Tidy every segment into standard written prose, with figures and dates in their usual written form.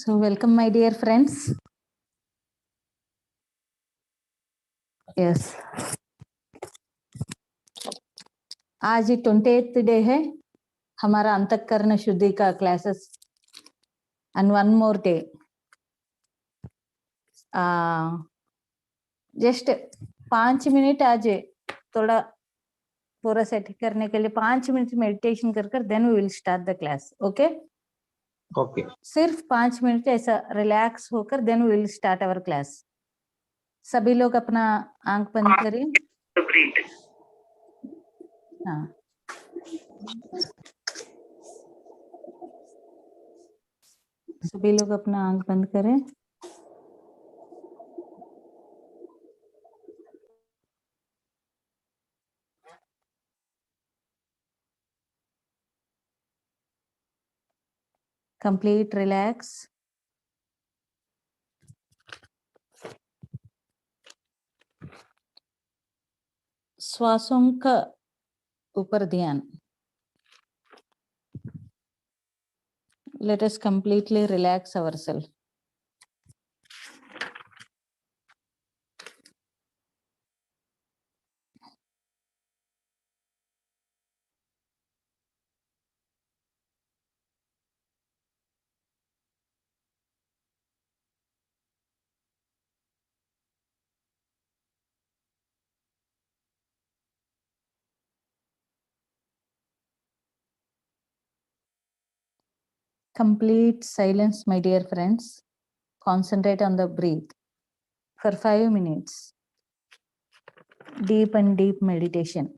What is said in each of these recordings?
So welcome my dear friends. Yes. आज 28th day है हमारा अंतःकरण शुद्धि का classes and one more day. Just 5 minute आज थोड़ा पूरा सेट करने के लिए 5 मिनट मेडिटेशन कर then we will start the class. Okay okay सिर्फ 5 मिनट ऐसा रिलैक्स होकर then we will start our class. सभी लोग अपना आंख बंद करें. हाँ सभी लोग अपना आंख बंद करें. Complete relax. श्वासों का ऊपर ध्यान. Let us completely relax ourselves. Complete silence, my dear friends. Concentrate on the breath for 5 minutes. Deep and deep meditation.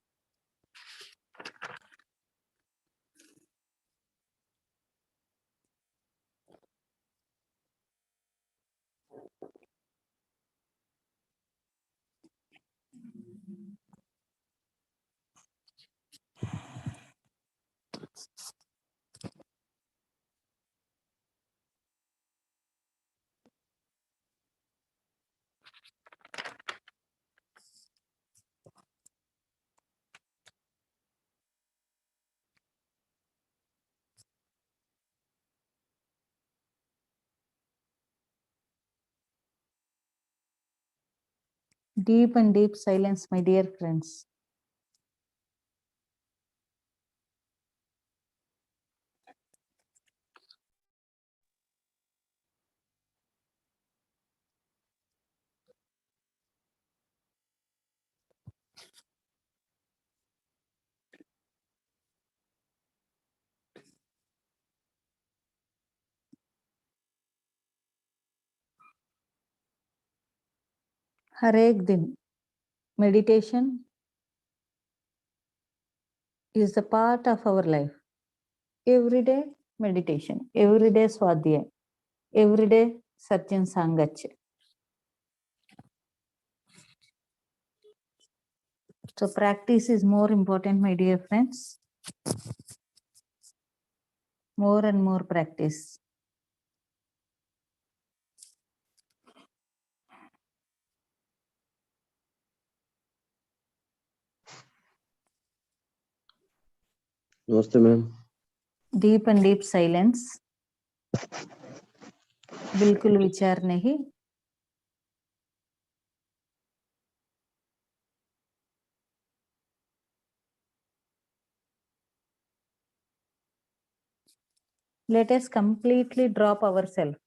Deep and deep silence, my dear friends. हर एक दिन meditation is a part of our life. Every day meditation, every day swadhyay, every day satyam sangach. So practice is more important, my dear friends. More and more practice. नमस्ते ma'am. Deep and deep silence. बिल्कुल विचार नहीं. Let us completely drop ourselves.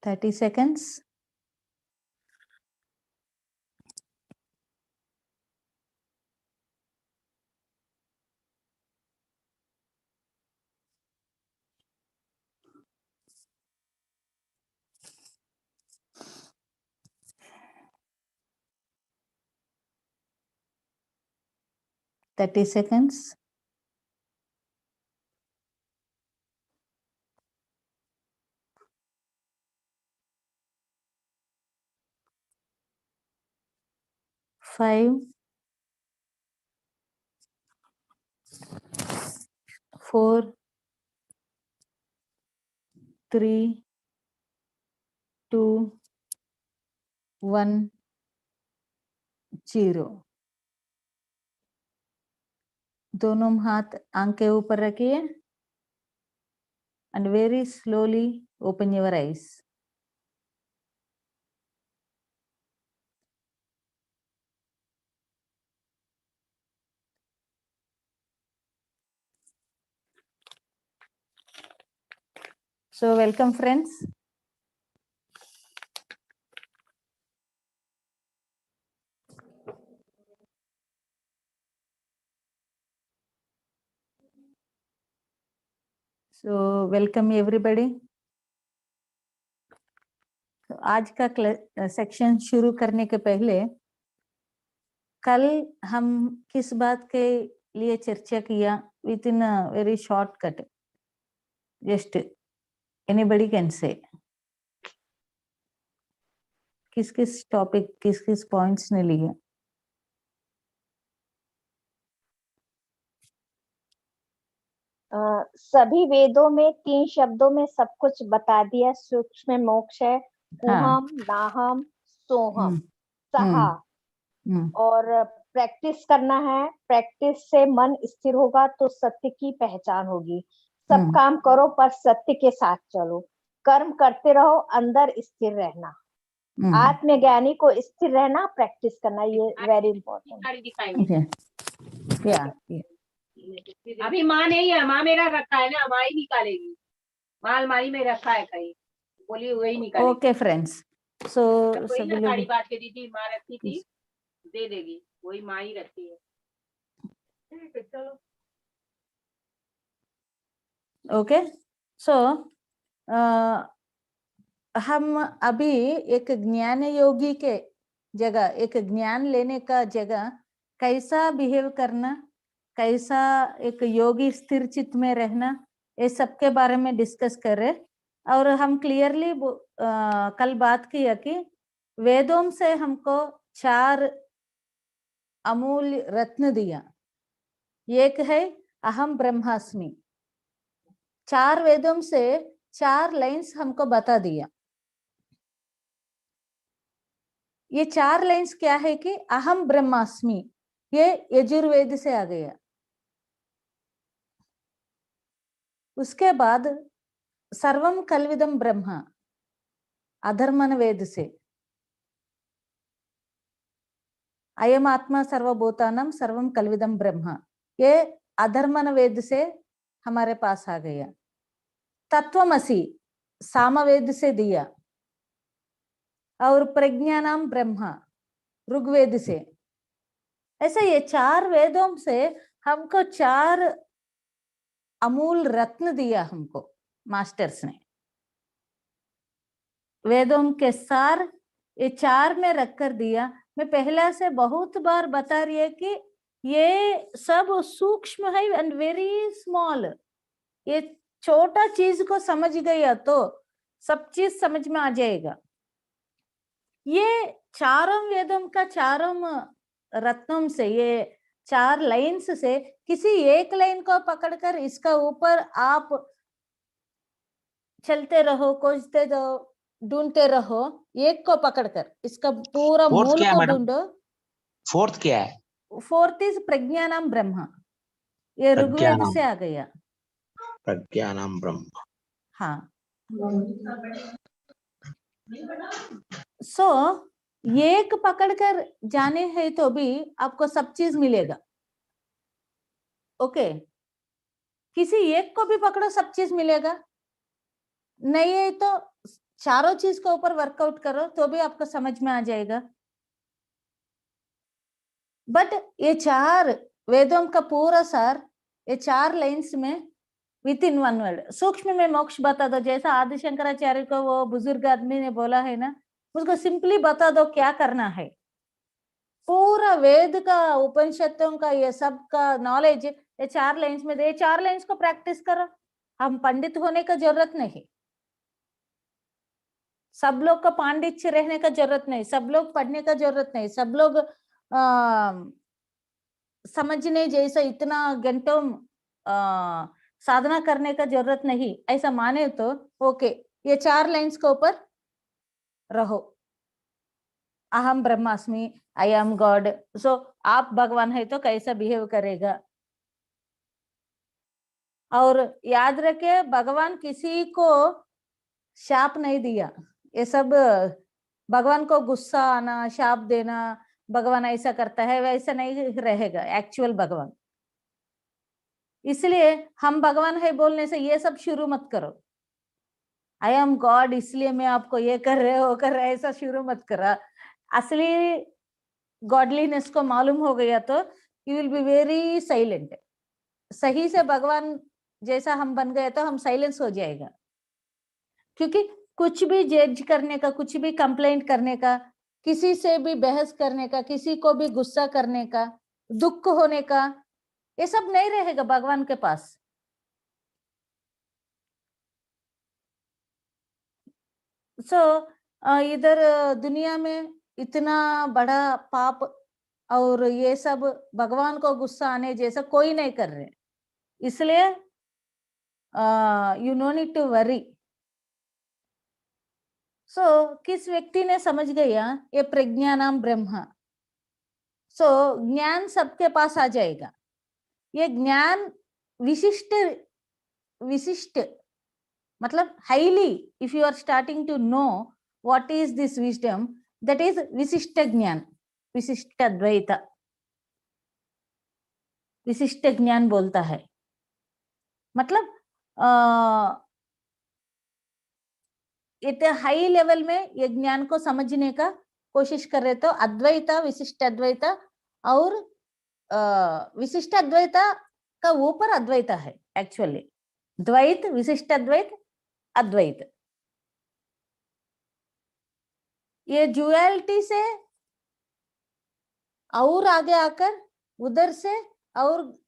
30 seconds. Thirty seconds. Five, 4, 3, 2, 1, 0. दोनों हाथ आंख के ऊपर रखिए and very slowly open your eyes. So welcome friends. So welcome everybody. तो आज का सेक्शन शुरू करने के पहले कल हम किस बात के लिए चर्चा किया with in very shortcut, just anybody can say, किस किस टॉपिक किस किस पॉइंट्स ने लिए? सभी वेदों में 3 शब्दों में सब कुछ बता दिया। सूक्ष्म मोक्ष है, कुहम, नाहम, सोहम, सहा। और प्रैक्टिस करना है। प्रैक्टिस से मन स्थिर होगा तो सत्य की पहचान होगी। सब काम करो पर सत्य के साथ चलो। कर्म करते रहो, अंदर स्थिर रहना। आत्मज्ञानी को स्थिर रहना, प्रैक्टिस करना, ये वेरी इंपॉर्टेंट। अभी माँ नहीं है, माँ मेरा रखा है ना, माँ ही निकालेगी। माँ अलमारी में रखा है कहीं, बोली वही निकालेगी। ओके फ्रेंड्स, सो वही ना सारी बात करी थी, माँ रखी थी, दे देगी, वही माँ ही रखती है। चलो ओके, सो हम अभी एक ज्ञान योगी के जगह, एक ज्ञान लेने का जगह कैसा बिहेव करना, कैसा एक योगी स्थिर चित्त में रहना, ये सब के बारे में डिस्कस कर रहे। और हम क्लियरली कल बात किया कि वेदों से हमको 4 अमूल्य रत्न दिया। एक है अहम ब्रह्मास्मि। 4 वेदों से 4 लाइन्स हमको बता दिया। ये 4 लाइन्स क्या है कि अहम ब्रह्मास्मि, ये यजुर्वेद से आ गया। उसके बाद सर्वम कल्विदम ब्रह्मा, अधर्मण वेद से। अयम आत्मा सर्वभूतानां सर्वम कल्विदम ब्रह्मा, ये अधर्मण वेद से हमारे पास आ गया। तत्वमसि सामवेद से दिया, और प्रज्ञानाम ब्रह्मा ऋग्वेद से। ऐसे ये 4 वेदों से हमको 4 अमूल रत्न दिया हमको मास्टर्स ने। वेदों के सार ये 4 में रखकर दिया। मैं पहला से बहुत बार बता रही है कि ये सब सूक्ष्म है एंड वेरी स्मॉल। ये छोटा चीज को समझ गया तो सब चीज समझ में आ जाएगा। ये चारों वेदों का चारों रत्नों से, ये 4 लाइन्स से किसी एक लाइन को पकड़कर इसका ऊपर आप चलते रहो, खोजते रहो, ढूंढते रहो। एक को पकड़कर इसका पूरा मूल को ढूंढो। 4th क्या है? 4th इज प्रज्ञानाम ब्रह्मा, ये ऋग्वेद से आ गया। प्रज्ञानाम ब्रह्मा, हाँ। सो एक पकड़कर जाने हैं तो भी आपको सब चीज मिलेगा। ओके, किसी एक को भी पकड़ो सब चीज मिलेगा, नहीं है तो चारों चीज के ऊपर वर्कआउट करो तो भी आपको समझ में आ जाएगा। बट ये चार वेदों का पूरा सार ये 4 लाइन्स में विद इन 1 वर्ड, सूक्ष्म में मोक्ष बता दो। जैसा आदि शंकराचार्य को वो बुजुर्ग आदमी ने बोला है ना, उसको सिंपली बता दो क्या करना है। पूरा वेद का उपनिषदों का ये सब का नॉलेज ये 4 लाइन्स में दे। ये 4 लाइन्स को प्रैक्टिस करो। हम पंडित होने का जरूरत नहीं, सब लोग का पांडित्य रहने का जरूरत नहीं, सब लोग पढ़ने का जरूरत नहीं, सब लोग समझने जैसा इतना घंटों साधना करने का जरूरत नहीं। ऐसा माने तो ओके, ये 4 लाइन्स के ऊपर रहो। अहम ब्रह्मास्मि, आई एम गॉड। सो आप भगवान है तो कैसा बिहेव करेगा। और याद रखे भगवान किसी को शाप नहीं दिया। ये सब भगवान को गुस्सा आना, शाप देना, भगवान ऐसा करता है वैसा नहीं रहेगा एक्चुअल भगवान। इसलिए हम भगवान है बोलने से ये सब शुरू मत करो। आई एम गॉड इसलिए मैं आपको ये कर रहे हो कर रहे ऐसा शुरू मत करा। असली गॉडलीनेस को मालूम हो गया तो you will be very silent. सही से भगवान जैसा हम बन गए तो हम साइलेंस हो जाएगा। क्योंकि कुछ भी जज करने का, कुछ भी कंप्लेंट करने का, किसी से भी बहस करने का, किसी को भी गुस्सा करने का, दुख होने का, ये सब नहीं रहेगा भगवान के पास। इधर दुनिया में इतना बड़ा पाप और ये सब भगवान को गुस्सा आने जैसा कोई नहीं कर रहे। इसलिए you no need to worry. किस व्यक्ति ने समझ गया ये प्रज्ञानाम ब्रह्म, ज्ञान सबके पास आ जाएगा। ये ज्ञान विशिष्ट विशिष्ट मतलब highly, if you are starting to know what is this wisdom, that is विशिष्ट ज्ञान, विशिष्ट अद्वैत, विशिष्ट ज्ञान बोलता है। मतलब इतने हाई लेवल में ये ज्ञान को समझने का कोशिश कर रहे तो अद्वैत, विशिष्ट अद्वैत और विशिष्ट अद्वैत का ऊपर अद्वैत है एक्चुअली। द्वैत, विशिष्ट अद्वैत, अद्वैत, ये ड्युअलिटी से और आगे आकर उधर से और,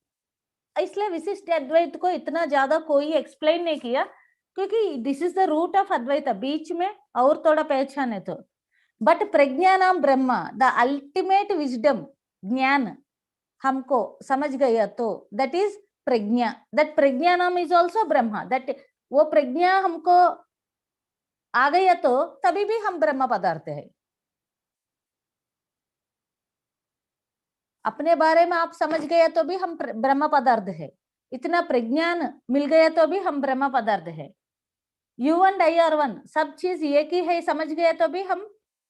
इसलिए विशिष्ट अद्वैत को इतना ज्यादा कोई एक्सप्लेन नहीं किया क्योंकि this is the root of Advaita. बीच में और थोड़ा पहचान है तो, but प्रज्ञानाम Brahma, the ultimate wisdom, ज्ञान हमको समझ गया तो that is prajna. That prajnanam is also Brahma. That वो प्रज्ञा हमको आ गया तो तभी भी हम ब्रह्म पदार्थ है। अपने बारे में आप समझ गए तो भी हम ब्रह्म पदार्थ है। इतना प्रज्ञान मिल गया तो भी हम ब्रह्म पदार्थ है। You and I R one, सब चीज एक ही है समझ गए तो भी हम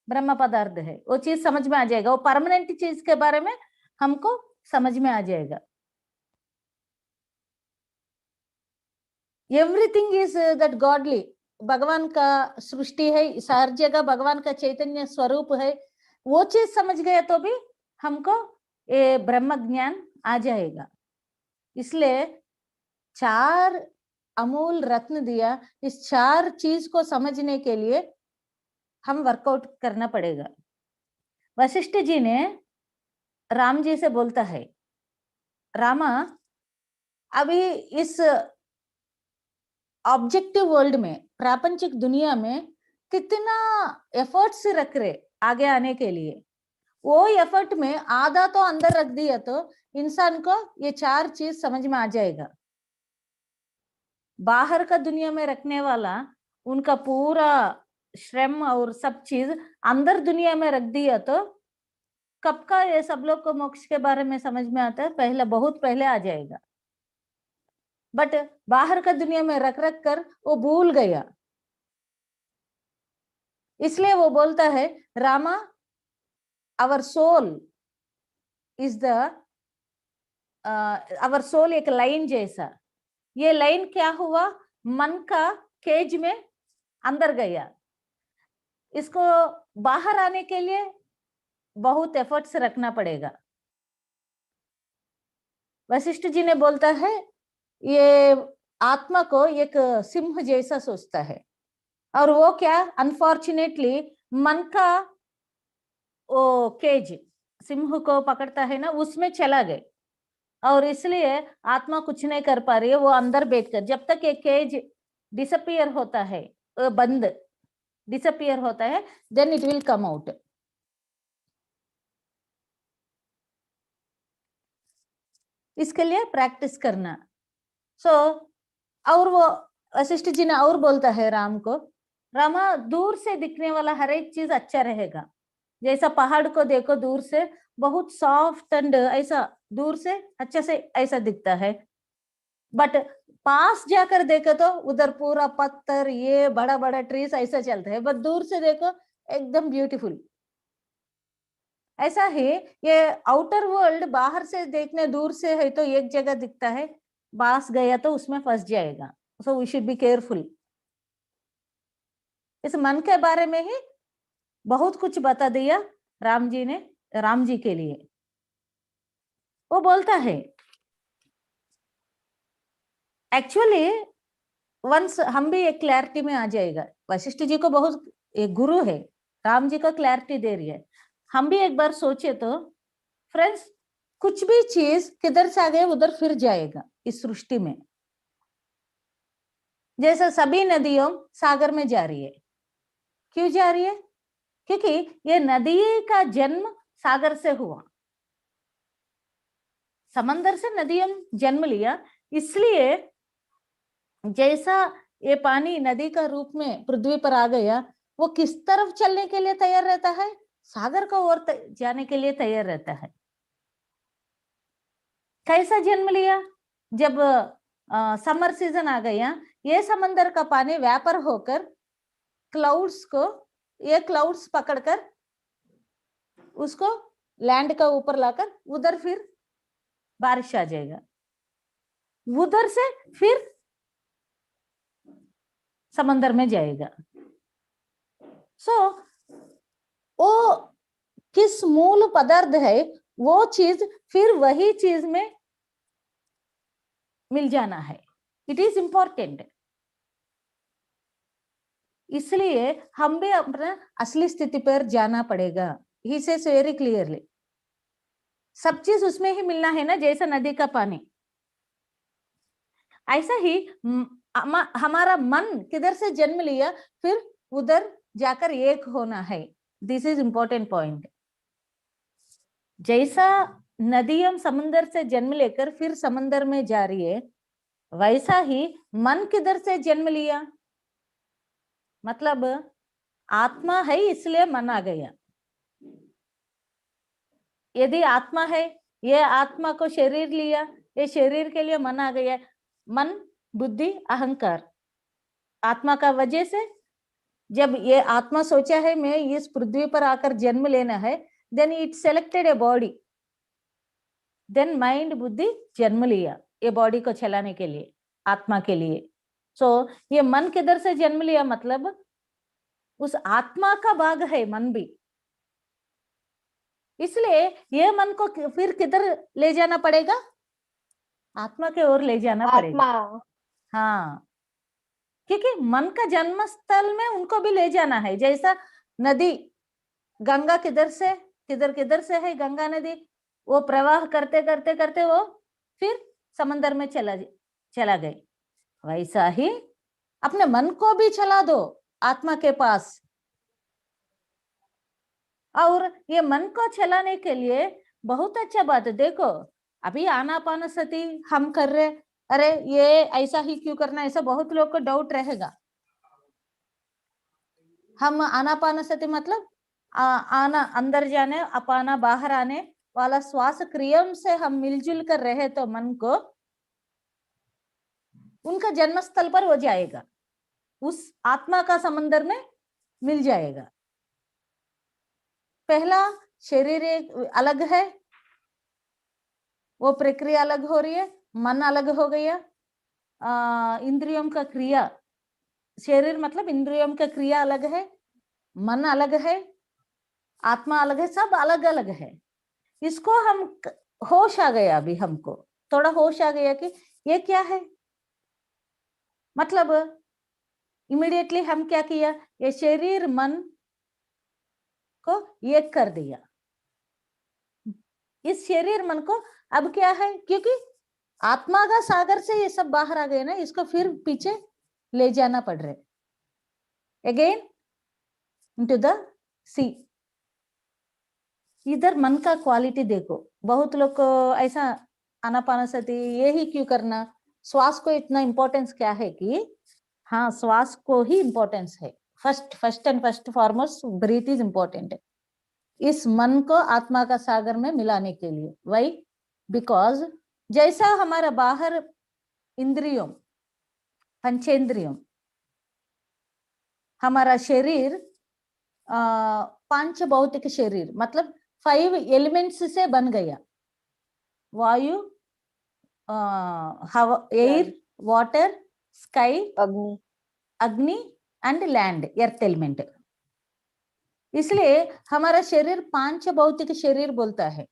ब्रह्म पदार्थ है। वो चीज समझ में आ जाएगा, वो परमानेंट चीज के बारे में हमको समझ में आ जाएगा। एवरीथिंग इज दैट गॉडली, भगवान का सृष्टि है, हर जगह भगवान का चैतन्य स्वरूप है। वो चीज समझ गए तो भी हमको ये ब्रह्म ज्ञान आ जाएगा। इसलिए 4 अमूल रत्न दिया। इस 4 चीज को समझने के लिए हम वर्कआउट करना पड़ेगा। वशिष्ठ जी ने राम जी से बोलता है, रामा अभी इस ऑब्जेक्टिव वर्ल्ड में, प्रापंचिक दुनिया में कितना एफर्ट्स रख रहे आगे आने के लिए, वो एफर्ट में आधा तो अंदर रख दिया तो इंसान को ये 4 चीज समझ में आ जाएगा। बाहर का दुनिया में रखने वाला उनका पूरा श्रम और सब चीज अंदर दुनिया में रख दिया तो कब का ये सब लोग को मोक्ष के बारे में समझ में आता है, पहले बहुत पहले आ जाएगा। बट बाहर का दुनिया में रख रख कर वो भूल गया। इसलिए वो बोलता है, Rama our soul is the our soul एक लाइन जैसा। ये लाइन क्या हुआ, मन का केज में अंदर गया, इसको बाहर आने के लिए बहुत एफर्ट्स रखना पड़ेगा। वशिष्ठ जी ने बोलता है ये आत्मा को एक सिंह जैसा सोचता है, और वो क्या, अनफॉर्चुनेटली मन का वो केज सिंह को पकड़ता है ना, उसमें चला गए, और इसलिए आत्मा कुछ नहीं कर पा रही है। वो अंदर बैठकर जब तक एक केज डिसअपियर होता है, बंद डिसअपियर होता है, then it will come out. इसके लिए प्रैक्टिस करना। सो और वो वशिष्ठ जी ने और बोलता है राम को, रामा दूर से दिखने वाला हर एक चीज अच्छा रहेगा। जैसा पहाड़ को देखो दूर से, बहुत सॉफ्ट एंड ऐसा दूर से अच्छे से ऐसा दिखता है, बट पास जाकर देखो तो उधर पूरा पत्थर, ये बड़ा बड़ा ट्रीज ऐसा चलता है, बट दूर से देखो एकदम ब्यूटीफुल। ऐसा ही ये आउटर वर्ल्ड बाहर से देखने दूर से है तो एक जगह दिखता है, पास गया तो उसमें फंस जाएगा। So we should be careful. इस मन के बारे में ही बहुत कुछ बता दिया राम जी ने, राम जी के लिए। वो बोलता है एक्चुअली वंस हम भी एक क्लैरिटी में आ जाएगा। वशिष्ठ जी को बहुत, एक गुरु है, राम जी को क्लैरिटी दे रही है। हम भी एक बार सोचे तो फ्रेंड्स, कुछ भी चीज किधर से आ गए उधर फिर जाएगा इस सृष्टि में। जैसे सभी नदियों सागर में जा रही है, क्यों जा रही है? क्योंकि ये नदी का जन्म सागर से हुआ, समंदर से नदियों जन्म लिया। इसलिए जैसा ये पानी नदी का रूप में पृथ्वी पर आ गया, वो किस तरफ चलने के लिए तैयार रहता है? सागर को ओर जाने के लिए तैयार रहता है। कैसा जन्म लिया? जब समर सीजन आ गया, ये समंदर का पानी व्यापर होकर क्लाउड्स को, ये क्लाउड्स पकड़कर उसको लैंड का ऊपर लाकर उधर फिर बारिश आ जाएगा, उधर से फिर समंदर में जाएगा। सो वो किस मूल पदार्थ है, वो चीज फिर वही चीज में मिल जाना है। It is important. इसलिए हम भी अपना असली स्थिति पर जाना पड़ेगा। ही सेज वेरी क्लियरली, सब चीज उसमें ही मिलना है ना, जैसा नदी का पानी। ऐसा ही हमारा मन किधर से जन्म लिया, फिर उधर जाकर एक होना है। This is important point. जैसा नदियां समंदर से जन्म लेकर फिर समंदर में जा रही है, वैसा ही मन किधर से जन्म लिया, मतलब आत्मा है इसलिए मन आ गया। यदि आत्मा है, ये आत्मा को शरीर लिया, ये शरीर के लिए मन आ गया। मन, बुद्धि, अहंकार, आत्मा का वजह से जब ये आत्मा सोचा है मैं इस पृथ्वी पर आकर जन्म लेना है, then it selected a body, then mind, बुद्धि जन्म लिया ये बॉडी को चलाने के लिए, आत्मा के लिए। सो ये मन किधर से जन्म लिया, मतलब उस आत्मा का भाग है मन भी। इसलिए ये मन को फिर किधर ले जाना पड़ेगा? आत्मा के ओर ले जाना पड़ेगा। हाँ, क्योंकि मन का जन्म स्थल में उनको भी ले जाना है। जैसा नदी, गंगा किधर से है गंगा नदी, वो प्रवाह करते करते करते वो फिर समंदर में चला गए। वैसा ही अपने मन को भी चला दो आत्मा के पास। और ये मन को चलाने के लिए बहुत अच्छा बात है। देखो अभी आनापानसति हम कर रहे, अरे ये ऐसा ही क्यों करना, ऐसा बहुत लोग को डाउट रहेगा। हम आनापानसति मतलब आना अंदर जाने, अपाना बाहर आने वाला श्वास क्रिया से हम मिलजुल कर रहे तो मन को उनका जन्मस्थल पर हो जाएगा, उस आत्मा का समंदर में मिल जाएगा। पहला शरीर अलग है, वो प्रक्रिया अलग हो रही है, मन अलग हो गया। इंद्रियों का क्रिया, शरीर मतलब इंद्रियों का क्रिया अलग है, मन अलग है, आत्मा अलग है, सब अलग अलग है। इसको हम होश आ गया, अभी हमको थोड़ा होश आ गया कि ये क्या है। मतलब इमीडिएटली हम क्या किया, ये शरीर मन को एक कर दिया। इस शरीर मन को अब क्या है, क्योंकि आत्मा का सागर से ये सब बाहर आ गए ना, इसको फिर पीछे ले जाना पड़ रहा है, अगेन इनटू द सी। इधर मन का क्वालिटी देखो, बहुत लोग को ऐसा आनापानसति यही क्यों करना, श्वास को इतना इंपॉर्टेंस क्या है कि हाँ श्वास को ही इंपॉर्टेंस है, first and foremost breath is important इस मन को आत्मा का सागर में मिलाने के लिए। वाई? बिकॉज जैसा हमारा बाहर इंद्रियों पंचेंद्रियों, हमारा शरीर पांच भौतिक शरीर मतलब 5 एलिमेंट्स से बन गया, वायु, हवा, एयर, वाटर, स्काई, अग्नि एंड लैंड, एर्थ एलिमेंट। इसलिए हमारा शरीर पांच भौतिक शरीर बोलता है।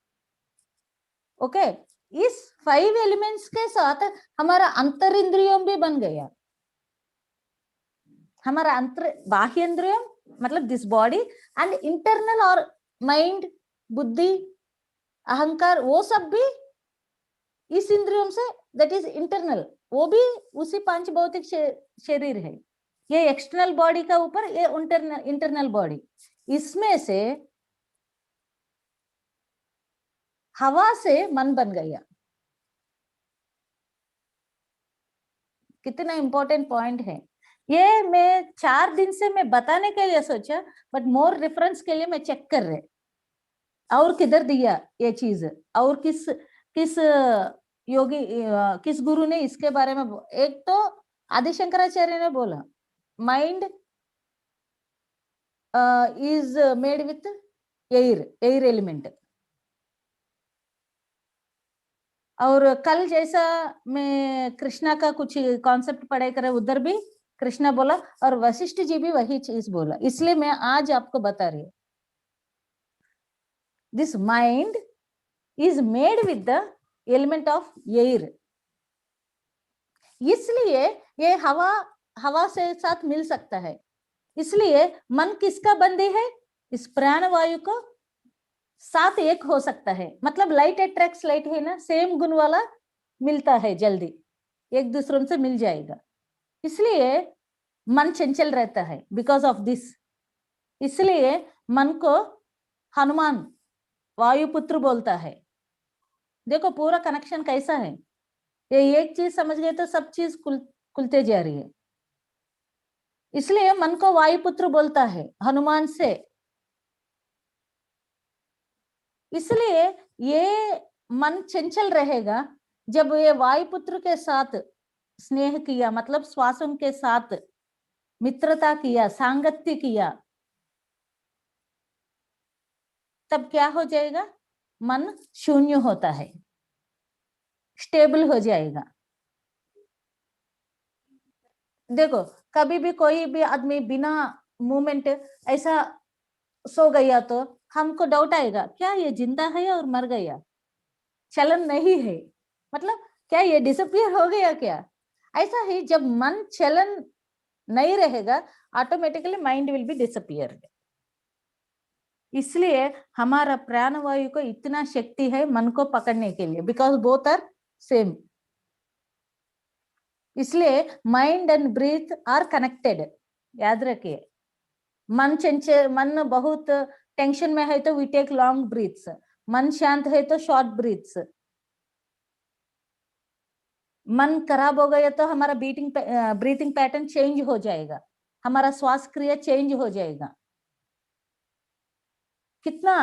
ओके, इस 5 एलिमेंट्स के साथ हमारा अंतर इंद्रियों भी बन गया। हमारा अंतर बाह्य इंद्रियों मतलब दिस बॉडी एंड इंटरनल और माइंड, बुद्धि, अहंकार, वो सब भी इस इंद्रियों से, दैट इज इंटरनल, वो भी उसी पांच भौतिक शरीर है। ये एक्सटर्नल बॉडी का ऊपर ये इंटरनल बॉडी, इसमें से हवा से मन बन गया। कितना इंपॉर्टेंट पॉइंट है ये। मैं 4 दिन से मैं बताने के लिए सोचा, बट मोर रेफरेंस के लिए मैं चेक कर रहे और किधर दिया ये चीज, और किस योगी किस गुरु ने इसके बारे में। एक तो आदि शंकराचार्य ने बोला mind is made with air element. और कल जैसा मैं कृष्णा का कुछ कॉन्सेप्ट पढ़ाई कर उधर भी कृष्णा बोला और वशिष्ठ जी भी वही चीज बोला, इसलिए मैं आज आपको बता रही हूँ। This mind is made with the element of air, इसलिए ये हवा से साथ मिल सकता है। इसलिए मन किसका बंदी है, इस प्राण वायु को साथ एक हो सकता है। मतलब लाइट अट्रैक्ट्स लाइट है ना, सेम गुण वाला मिलता है, जल्दी एक दूसरों से मिल जाएगा। इसलिए मन चंचल रहता है बिकॉज ऑफ दिस। इसलिए मन को हनुमान वायुपुत्र बोलता है। देखो पूरा कनेक्शन कैसा है, ये एक चीज समझ गए तो सब चीज खुलते जा रही है। इसलिए मन को वायुपुत्र बोलता है हनुमान से। इसलिए ये मन चंचल रहेगा जब ये वायुपुत्र के साथ स्नेह किया, मतलब श्वासों के साथ मित्रता किया, सांगत्य किया, तब क्या हो जाएगा, मन शून्य होता है, स्टेबल हो जाएगा। देखो कभी भी कोई भी आदमी बिना मूवमेंट ऐसा सो गया तो हमको डाउट आएगा, क्या ये जिंदा है और मर गया, चलन नहीं है, मतलब क्या ये डिसअपियर हो गया क्या। ऐसा ही जब मन चलन नहीं रहेगा automatically mind will be disappear. इसलिए हमारा प्राणवायु को इतना शक्ति है मन को पकड़ने के लिए, बिकॉज बोथ आर सेम। इसलिए mind and breath are connected, याद रखिए। मन चंचल, मन बहुत टेंशन में है तो वी टेक लॉन्ग ब्रीथ्स, मन शांत है तो शॉर्ट ब्रीथ्स। मन खराब हो गया तो हमारा ब्रीथिंग पैटर्न चेंज हो जाएगा, हमारा श्वास क्रिया चेंज हो जाएगा। कितना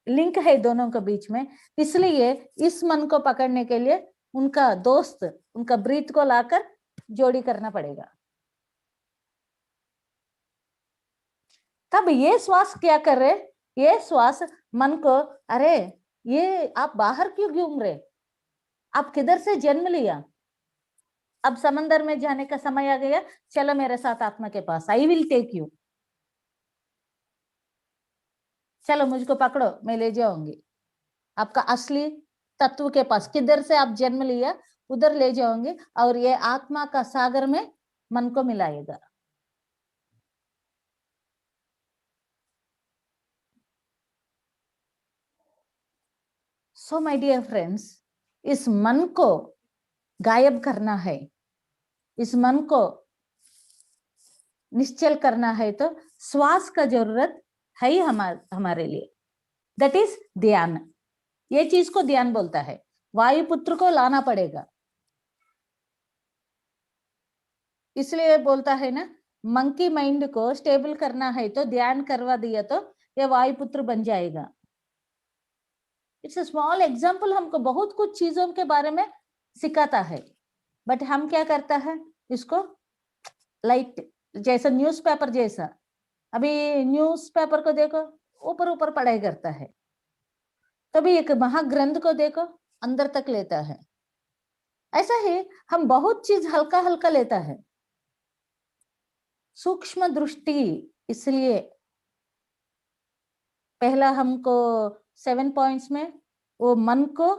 लिंक है दोनों के बीच में। इसलिए इस मन को पकड़ने के लिए उनका दोस्त, उनका ब्रीथ को लाकर जोड़ी करना पड़ेगा। तब ये श्वास क्या कर रहे, ये श्वास मन को, अरे ये आप बाहर क्यों घूम रहे, आप किधर से जन्म लिया, अब समंदर में जाने का समय आ गया, चलो मेरे साथ आत्मा के पास, आई विल टेक यू, चलो मुझको पकड़ो, मैं ले जाऊंगी आपका असली तत्व के पास, किधर से आप जन्म लिया उधर ले जाओगे, और ये आत्मा का सागर में मन को मिलाएगा। सो माय डियर फ्रेंड्स, इस मन को गायब करना है, इस मन को निश्चल करना है, तो श्वास का जरूरत है ही हमारे लिए, दैट इज ध्यान। ये चीज को ध्यान बोलता है, वायुपुत्र को लाना पड़ेगा। इसलिए बोलता है ना, मंकी माइंड को स्टेबल करना है तो ध्यान करवा दिया तो ये वायुपुत्र बन जाएगा। इट्स अ स्मॉल एग्जाम्पल, हमको बहुत कुछ चीजों के बारे में सिखाता है, बट हम क्या करता है, इसको लाइट, जैसा न्यूज़पेपर जैसा, अभी न्यूज़पेपर को देखो ऊपर ऊपर पढ़ाई करता है, तभी एक महाग्रंथ को देखो अंदर तक लेता है। ऐसा ही हम बहुत चीज हल्का हल्का लेता है, सूक्ष्म दृष्टि। इसलिए पहला हमको 7 पॉइंट्स में वो मन को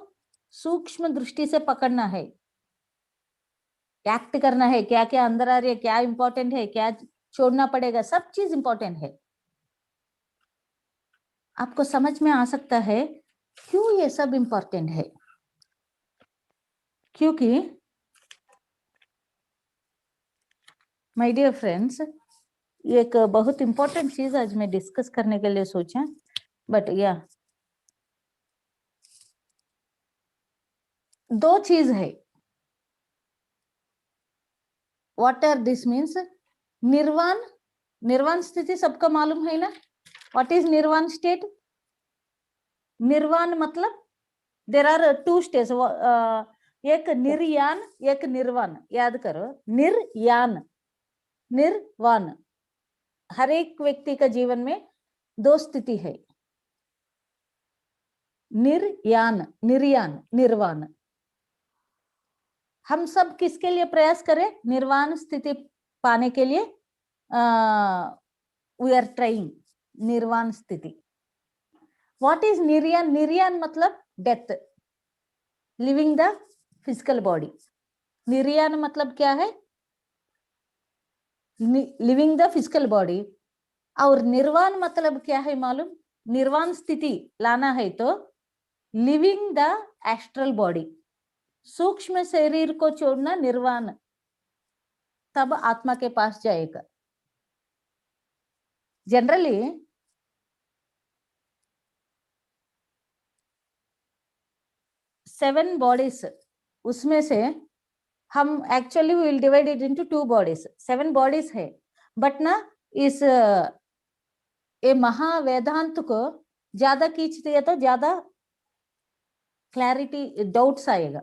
सूक्ष्म दृष्टि से पकड़ना है, एक्ट करना है, क्या क्या अंदर आ रही है, क्या इंपॉर्टेंट है, क्या छोड़ना पड़ेगा, सब चीज इंपॉर्टेंट है। आपको समझ में आ सकता है क्यों ये सब इंपॉर्टेंट है, क्योंकि माय डियर फ्रेंड्स, एक बहुत इंपॉर्टेंट चीज आज मैं डिस्कस करने के लिए सोचा, बट या दो चीज है। What are this means? निर्वाण, निर्वाण स्थिति सबको मालूम है ना, व्हाट इज निर्वाण स्टेट? निर्वाण मतलब देर आर 2 स्टेज, एक निर्यान एक निर्वाण, याद करो, निर्यान निर्वाण। हर एक व्यक्ति का जीवन में 2 स्थिति है, निर्यान निर्यान निर्वाण। हम सब किसके लिए प्रयास करें? निर्वाण स्थिति पाने के लिए वी आर ट्राइंग निर्वाण स्थिति। What is niryana? निर्यान मतलब death, living the physical body. निर्यान मतलब क्या है? Living the physical body. और निर्वाण मतलब क्या है मालूम? निर्वाण स्थिति लाना है तो लिविंग द एस्ट्रल बॉडी, सूक्ष्म शरीर को छोड़ना निर्वाण, तब आत्मा के पास जाएगा। जनरली 7 बॉडीज, उसमें से हम actually will divide it into 2 bodies. 7 bodies है, बट ना इस ये महावेदांत को ज्यादा खींच दिया तो ज्यादा क्लैरिटी डाउट्स आएगा,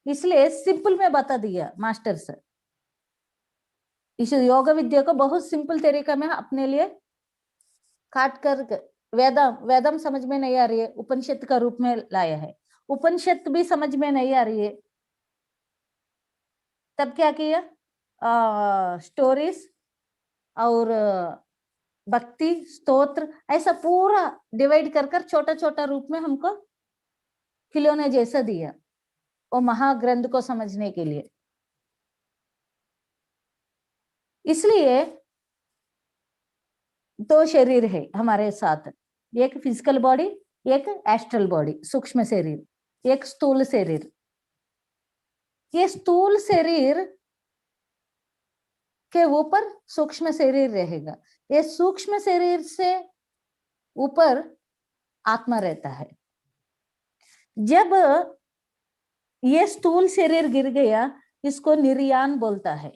इसलिए सिंपल में बता दिया मास्टर्स। इस योग विद्या को बहुत सिंपल तरीका में अपने लिए काट कर, वेदम समझ में नहीं आ रही है, उपनिषद का रूप में लाया है। उपनिषद भी समझ में नहीं आ रही है, तब क्या किया? स्टोरीज और भक्ति स्तोत्र ऐसा पूरा डिवाइड कर कर छोटा छोटा रूप में हमको खिलौने जैसा दिया, वो महाग्रंथ को समझने के लिए। इसलिए 2 शरीर है हमारे साथ, एक फिजिकल बॉडी, एक एस्ट्रल बॉडी सूक्ष्म शरीर, एक स्थूल शरीर। ये स्थूल शरीर के ऊपर सूक्ष्म शरीर रहेगा, ये सूक्ष्म शरीर से ऊपर आत्मा रहता है। जब ये स्थूल शरीर गिर गया, इसको निर्यान बोलता है।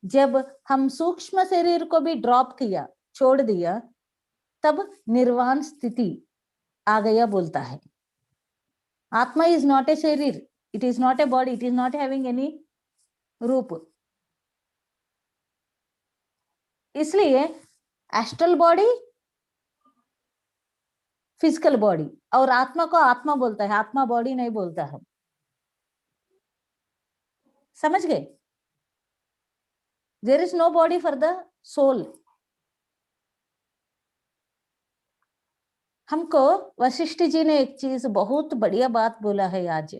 जब हम सूक्ष्म शरीर को भी ड्रॉप किया, छोड़ दिया, तब निर्वाण स्थिति आ गया बोलता है। आत्मा इज नॉट ए शरीर, it is not a body, it is not having any रूप। इसलिए एस्ट्रल बॉडी, फिजिकल बॉडी, और आत्मा को आत्मा बोलता है, आत्मा बॉडी नहीं बोलता है। समझ गए? There is no body for the soul. हमको वशिष्ठ जी ने एक चीज बहुत बढ़िया बात बोला है आज।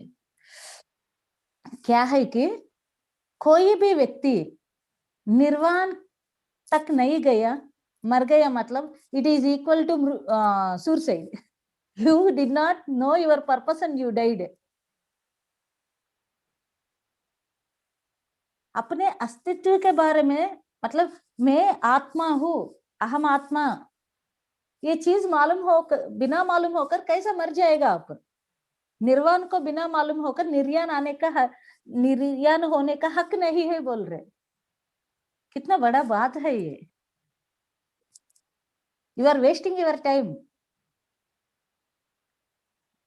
क्या है कि कोई भी व्यक्ति निर्वाण तक नहीं गया, मर गया, मतलब it is equal to suicide. You did not know your purpose and you died. अपने अस्तित्व के बारे में, मतलब मैं आत्मा हूँ, अहम आत्मा, ये चीज मालूम हो, बिना मालूम होकर कैसा मर जाएगा आप? निर्वाण को बिना मालूम होकर निर्याण आने का, निर्याण होने का हक नहीं है बोल रहे। कितना बड़ा बात है ये। You are wasting your time.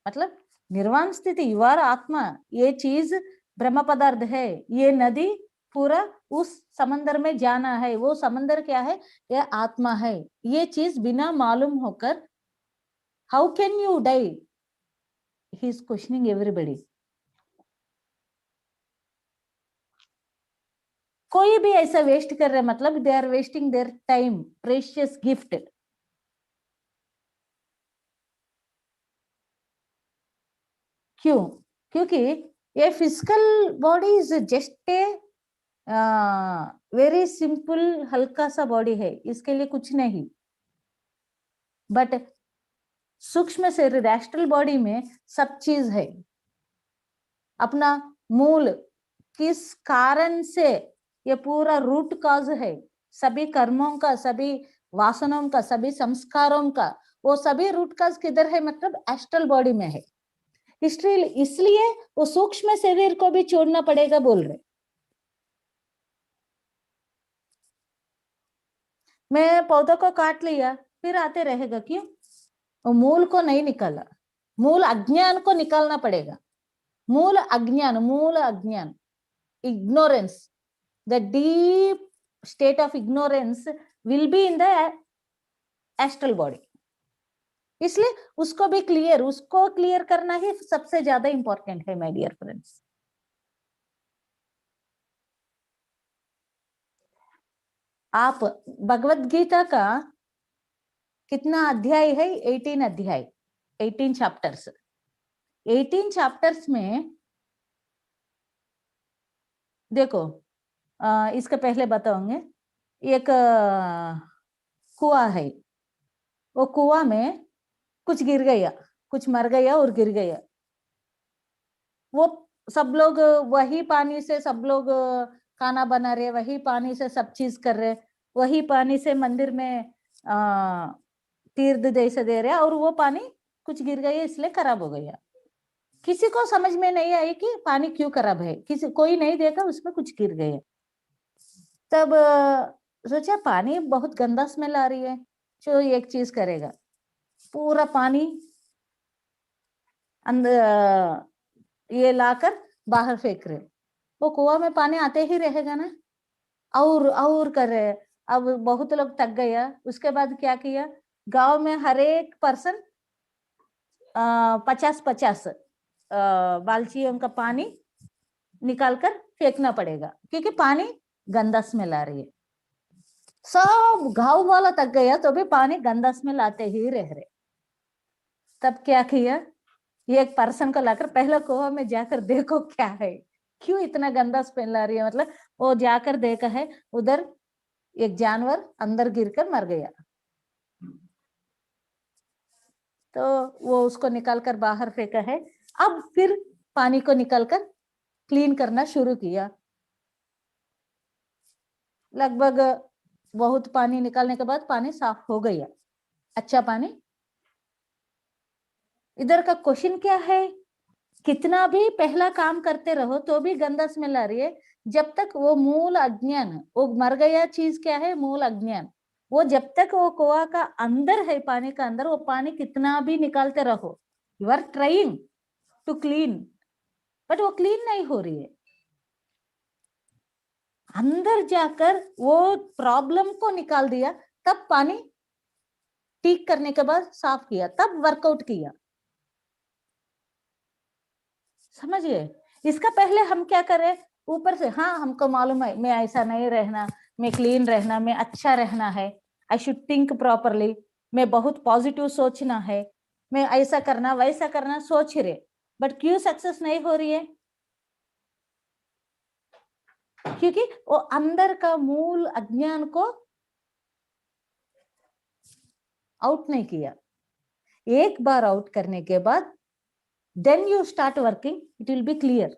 मतलब निर्वाण स्थिति, यू आर आत्मा, ये चीज ब्रह्म पदार्थ है, ये नदी पूरा उस समंदर में जाना है, वो समंदर क्या है? ये आत्मा है। ये चीज बिना मालूम होकर how can you die? He is questioning everybody. कोई भी ऐसा वेस्ट कर रहे, मतलब they are wasting their time, precious gift. क्यों? क्योंकि ये physical body is just a very simple, हल्का सा बॉडी है, इसके लिए कुछ नहीं। बट सूक्ष्म शरीर, एस्ट्रल बॉडी में सब चीज है। अपना मूल, किस कारण से ये पूरा रूट कॉज है, सभी कर्मों का, सभी वासनाओं का, सभी संस्कारों का, वो सभी रूट कॉज किधर है? मतलब एस्ट्रल बॉडी में है। इसलिए वो सूक्ष्म शरीर को भी छोड़ना पड़ेगा बोल रहे। मैं पौधों को काट लिया, फिर आते रहेगा, क्यों? वो मूल को नहीं निकाला, मूल अज्ञान को निकालना पड़ेगा। मूल अज्ञान, मूल अज्ञान, ignorance, the deep state of ignorance will be in the astral body. इसलिए उसको भी क्लियर, उसको क्लियर करना ही सबसे ज्यादा इंपॉर्टेंट है माय डियर फ्रेंड्स। आप भगवत गीता का कितना अध्याय है? 18 अध्याय, 18 चैप्टर्स। 18 चैप्टर्स में देखो, इसका पहले बताऊंगे। एक कुआं है, वो कुआं में कुछ गिर गया, कुछ मर गया और गिर गया। वो सब लोग वही पानी से, सब लोग खाना बना रहे, वही पानी से सब चीज कर रहे, वही पानी से मंदिर में तीर्थ जैसे दे रहे, और वो पानी कुछ गिर गया इसलिए खराब हो गया। किसी को समझ में नहीं आई कि पानी क्यों खराब है, किसी कोई नहीं देखा उसमें कुछ गिर गया। तब सोचा पानी बहुत गंदा स्मेल आ रही है, जो एक चीज करेगा, पूरा पानी अंदर ये लाकर बाहर फेंक रहे। वो कुआं में पानी आते ही रहेगा ना, और कर रहे। अब बहुत लोग थक गया। उसके बाद क्या किया, गांव में हर एक पर्सन 50-50 बाल्टियों का पानी निकालकर फेंकना पड़ेगा, क्योंकि पानी गंदा स्मेल आ रही है। सब गांव वाला थक गया तो भी पानी गंदा स्मेल आते ही रह रहे। तब क्या किया, एक पर्सन को लाकर पहले कुआं में जाकर देखो क्या है, क्यों इतना गंदा स्मेल आ रही है। मतलब वो जाकर देखा है, उधर एक जानवर अंदर गिरकर मर गया। तो वो उसको निकालकर बाहर फेंका है। अब फिर पानी को निकालकर क्लीन करना शुरू किया। लगभग बहुत पानी निकालने के बाद पानी साफ हो गया, अच्छा पानी। इधर का क्वेश्चन क्या है, कितना भी पहला काम करते रहो तो भी गंदा स्मेल आ रही है, जब तक वो मूल अज्ञान, वो मर गया चीज क्या है, मूल अज्ञान, वो जब तक वो कुआं का अंदर है, पानी का अंदर, वो पानी कितना भी निकालते रहो, you are trying to clean, but वो क्लीन नहीं हो रही है। अंदर जाकर वो प्रॉब्लम को निकाल दिया, तब पानी ठीक करने के बाद साफ किया, तब वर्कआउट किया। समझिए, इसका पहले हम क्या करें, ऊपर से हाँ हमको मालूम है, मैं ऐसा नहीं रहना, मैं क्लीन रहना, मैं अच्छा रहना है, आई शुड थिंक प्रॉपरली, मैं बहुत पॉजिटिव सोचना है, मैं ऐसा करना वैसा करना सोच रहे, बट क्यों सक्सेस नहीं हो रही है? क्योंकि वो अंदर का मूल अज्ञान को आउट नहीं किया। एक बार आउट करने के बाद then you start working, it will be clear.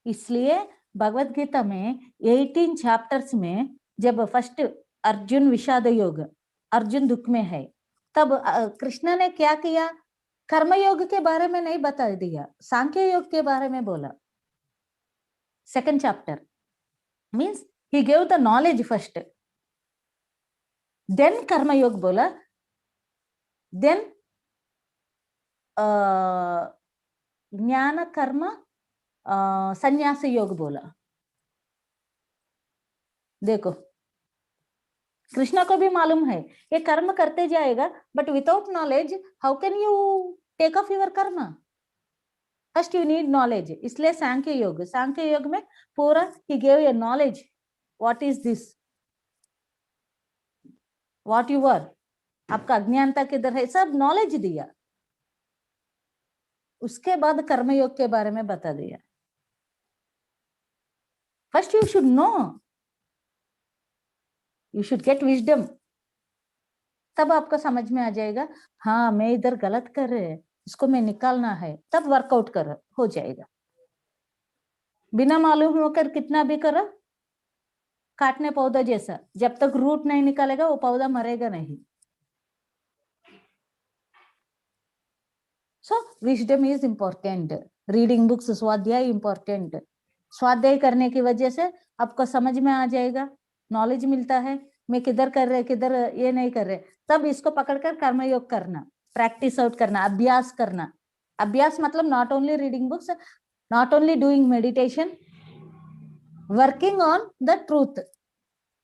इसलिए भगवत गीता में 18 चैप्टर्स में जब फर्स्ट अर्जुन विषाद योग, अर्जुन दुख में है, तब कृष्ण ने क्या किया? कर्मयोग के बारे में नहीं बता दिया, सांख्य योग के बारे में बोला। Second chapter means he gave the knowledge first, then कर्मयोग बोला, देन ज्ञान कर्म संन्यास योग बोला। देखो कृष्णा को भी मालूम है ये कर्म करते जाएगा, but without knowledge how can you take off your karma? First you need knowledge. इसलिए सांख्य योग में पूरा ही gave a knowledge, what is this, what you are, आपका अज्ञानता किधर है, सब नॉलेज दिया। उसके बाद कर्मयोग के बारे में बता दिया। First you should know, you should get wisdom, तब आपको समझ में आ जाएगा हाँ मैं इधर गलत कर रहे हैं, इसको मैं निकालना है, तब वर्कआउट कर हो जाएगा। बिना मालूम होकर कितना भी करो, काटने पौधा जैसा, जब तक रूट नहीं निकालेगा वो पौधा मरेगा नहीं। So wisdom is important, reading books, svadhyaya important. स्वाध्याय करने की वजह से आपको समझ में आ जाएगा, नॉलेज मिलता है, मैं किधर कर रहे किधर ये नहीं कर रहे, तब इसको पकड़कर कर्मयोग करना, प्रैक्टिस आउट करना, अभ्यास करना। अभ्यास मतलब not only reading books, not only doing meditation, working on the truth.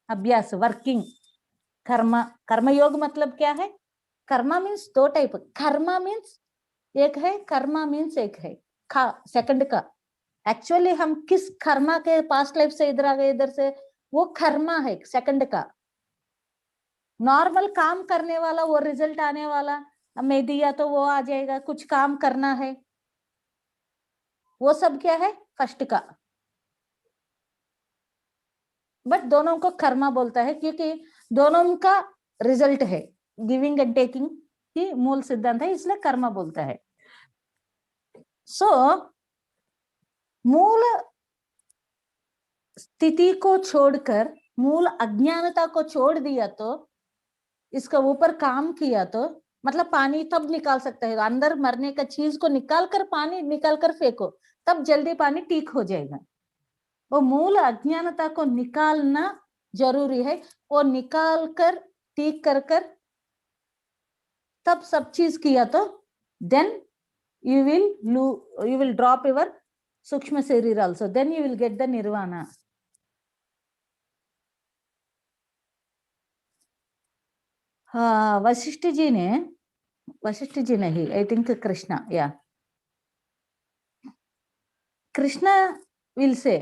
अभ्यास, वर्किंग, कर्म। कर्मयोग मतलब क्या है? कर्मा मीन्स दो टाइप, कर्मा मीन्स एक है, कर्मा मीन्स एक है, खा सेकंड का। एक्चुअली हम किस कर्मा के पास्ट लाइफ से इधर आ गए, इधर से, वो कर्मा है सेकंड का। नॉर्मल काम करने वाला, वो रिजल्ट आने वाला, मैं दिया तो वो आ जाएगा, कुछ काम करना है, वो सब क्या है? फर्स्ट का। बट दोनों को कर्मा बोलता है क्योंकि दोनों का रिजल्ट है, गिविंग एंड टेकिंग ही मूल सिद्धांत है, इसलिए कर्मा बोलता है। सो मूल स्थिति को छोड़कर, मूल अज्ञानता को छोड़ दिया तो, इसका ऊपर काम किया तो, मतलब पानी तब निकाल सकता है, अंदर मरने का चीज को निकाल कर, पानी निकाल कर फेंको, तब जल्दी पानी ठीक हो जाएगा। वो मूल अज्ञानता को निकालना जरूरी है, वो निकाल कर ठीक कर तब सब चीज किया तो then you will drop your सूक्ष्म शरीर also, then you will get the nirvana. हाँ, वशिष्ठ जी नहीं, आई थिंक कृष्णा, या Krishna will say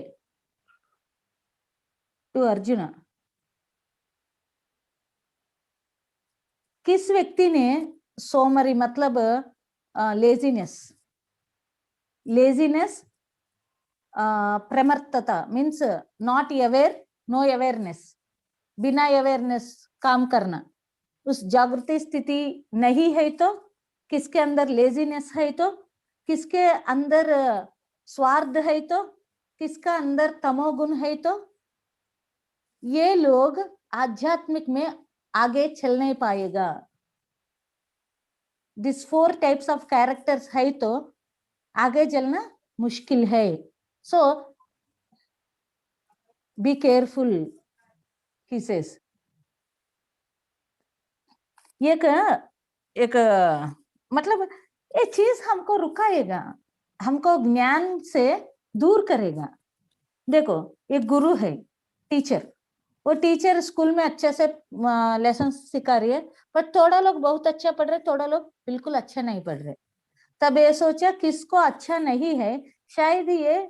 to Arjun, किस व्यक्ति ने सोमरी मतलब laziness, pramattata means not aware, no awareness, बिना अवेयरनेस काम करना, उस जागृति स्थिति नहीं है तो, किसके अंदर लेजीनेस है तो, किसके अंदर स्वार्थ है तो, किसका अंदर तमोगुण है तो, ये लोग आध्यात्मिक में आगे चल नहीं पाएगा। दिस 4 टाइप्स ऑफ कैरेक्टर्स है तो आगे चलना मुश्किल है। सो बी केयरफुल, ही सेज। एक मतलब ये चीज हमको रुकाएगा, हमको ज्ञान से दूर करेगा। देखो एक गुरु है, टीचर, वो टीचर स्कूल में अच्छे से लेसन सिखा रही है, पर थोड़ा लोग बहुत अच्छा पढ़ रहे, थोड़ा लोग बिल्कुल अच्छा नहीं पढ़ रहे। तब ये सोचा किसको अच्छा नहीं है, शायद ये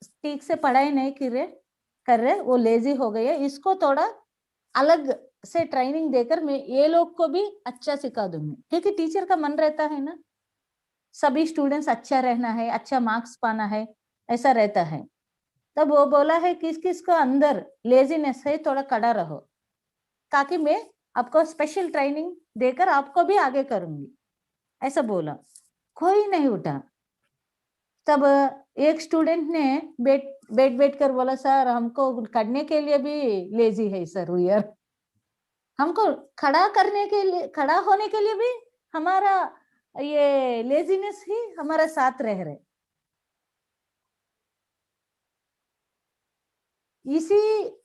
ठीक से पढ़ाई नहीं कर रहे, वो लेजी हो गए, इसको थोड़ा अलग से ट्रेनिंग देकर मैं ये लोग को भी अच्छा सिखा दूंगी, क्योंकि टीचर का मन रहता है ना सभी स्टूडेंट्स अच्छा रहना है, अच्छा मार्क्स पाना है, ऐसा रहता है। तब वो बोला है किस किस को अंदर लेजीनेस है थोड़ा कड़ा रहो, ताकि मैं आपको स्पेशल ट्रेनिंग देकर आपको भी आगे करूंगी, ऐसा बोला। कोई नहीं उठा। तब एक स्टूडेंट ने बैठ कर बोला सर हमको करने के लिए भी लेजी है सर, यार हमको खड़ा होने के लिए भी हमारा ये लेजीनेस ही हमारा साथ रह रहे।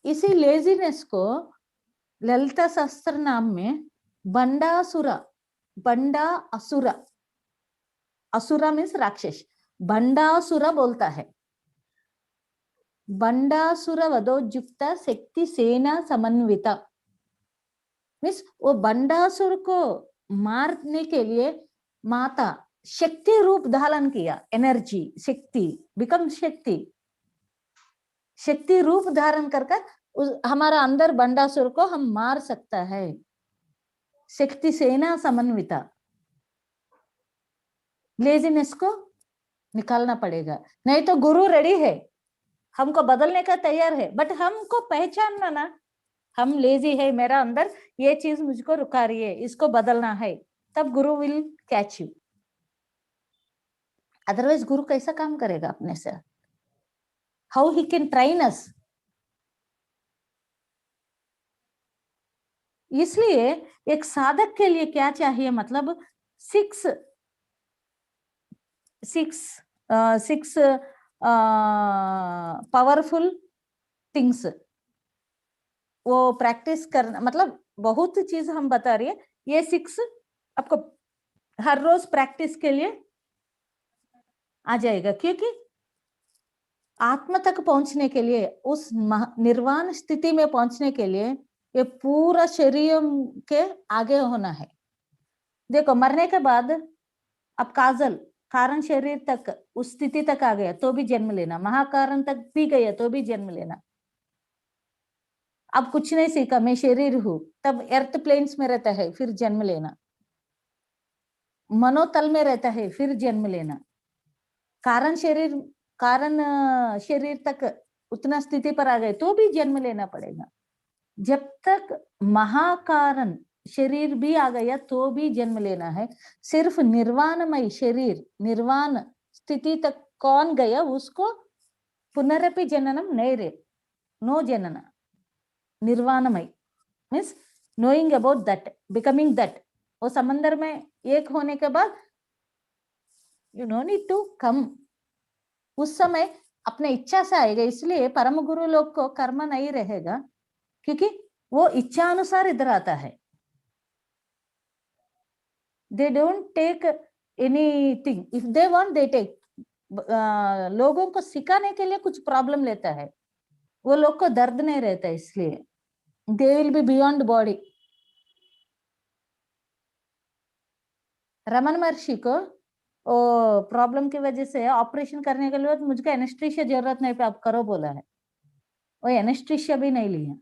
इसी लेजीनेस को ललिता सहस्त्र नाम में बंडा असुरा मीन्स राक्षस, बंडासुर बोलता है। बंडासुर वधोजुक्त शक्ति सेना समन्विता मीन्स वो बंडासुर को मारने के लिए माता शक्ति रूप धारण किया, एनर्जी शक्ति बिकम शक्ति रूप धारण कर हमारा अंदर बंडासुर को हम मार सकता है। शक्ति सेना समन्विता, लेजीनेस को निकालना पड़ेगा, नहीं तो गुरु रेडी है हमको बदलने का तैयार है, बट हमको पहचानना ना हम लेजी है, मेरा अंदर ये चीज मुझको रुका रही है, इसको बदलना है, तब गुरु विल कैच यू। अदरवाइज गुरु कैसा काम करेगा अपने से? हाउ ही कैन ट्रेन अस? इसलिए एक साधक के लिए क्या चाहिए, मतलब सिक्स पावरफुल थिंग्स वो प्रैक्टिस करना, मतलब बहुत चीज हम बता रही है, ये 6 आपको हर रोज प्रैक्टिस के लिए आ जाएगा, क्योंकि आत्मा तक पहुंचने के लिए, उस निर्वाण स्थिति में पहुंचने के लिए ये पूरा शरीर के आगे होना है। देखो मरने के बाद अब कारण शरीर तक उस स्थिति तक आ गया तो भी जन्म लेना, महाकारण तक भी गया तो भी जन्म लेना। अब कुछ नहीं सीखा, मैं शरीर हूं, तब अर्थ प्लेन्स में रहता है, फिर जन्म लेना, मनोतल में रहता है, फिर जन्म लेना, कारण शरीर तक उतना स्थिति पर आ गए तो भी जन्म लेना पड़ेगा। जब तक महाकारण शरीर भी आ गया तो भी जन्म लेना है। सिर्फ निर्वाणमय शरीर, निर्वाण स्थिति तक कौन गया उसको पुनरपि जननम नहीं रे, नो जनन। निर्वाणमय means knowing about that, becoming that. वो समंदर में एक होने के बाद you no need to come, उस समय अपने इच्छा से आएगा। इसलिए परम गुरु लोग को कर्म नहीं रहेगा, क्योंकि वो इच्छा अनुसार इधर आता है। They don't take anything, if they want they take. लोगों को सिखाने के लिए कुछ प्रॉब्लम लेता है, वो लोग को दर्द नहीं रहता, इसलिए they will be beyond body. Raman महर्षि को प्रॉब्लम की वजह से ऑपरेशन करने के लिए मुझको एनेस्थीसिया जरूरत नहीं पे आप करो बोला है, वो एनेस्थीसिया भी नहीं लिया।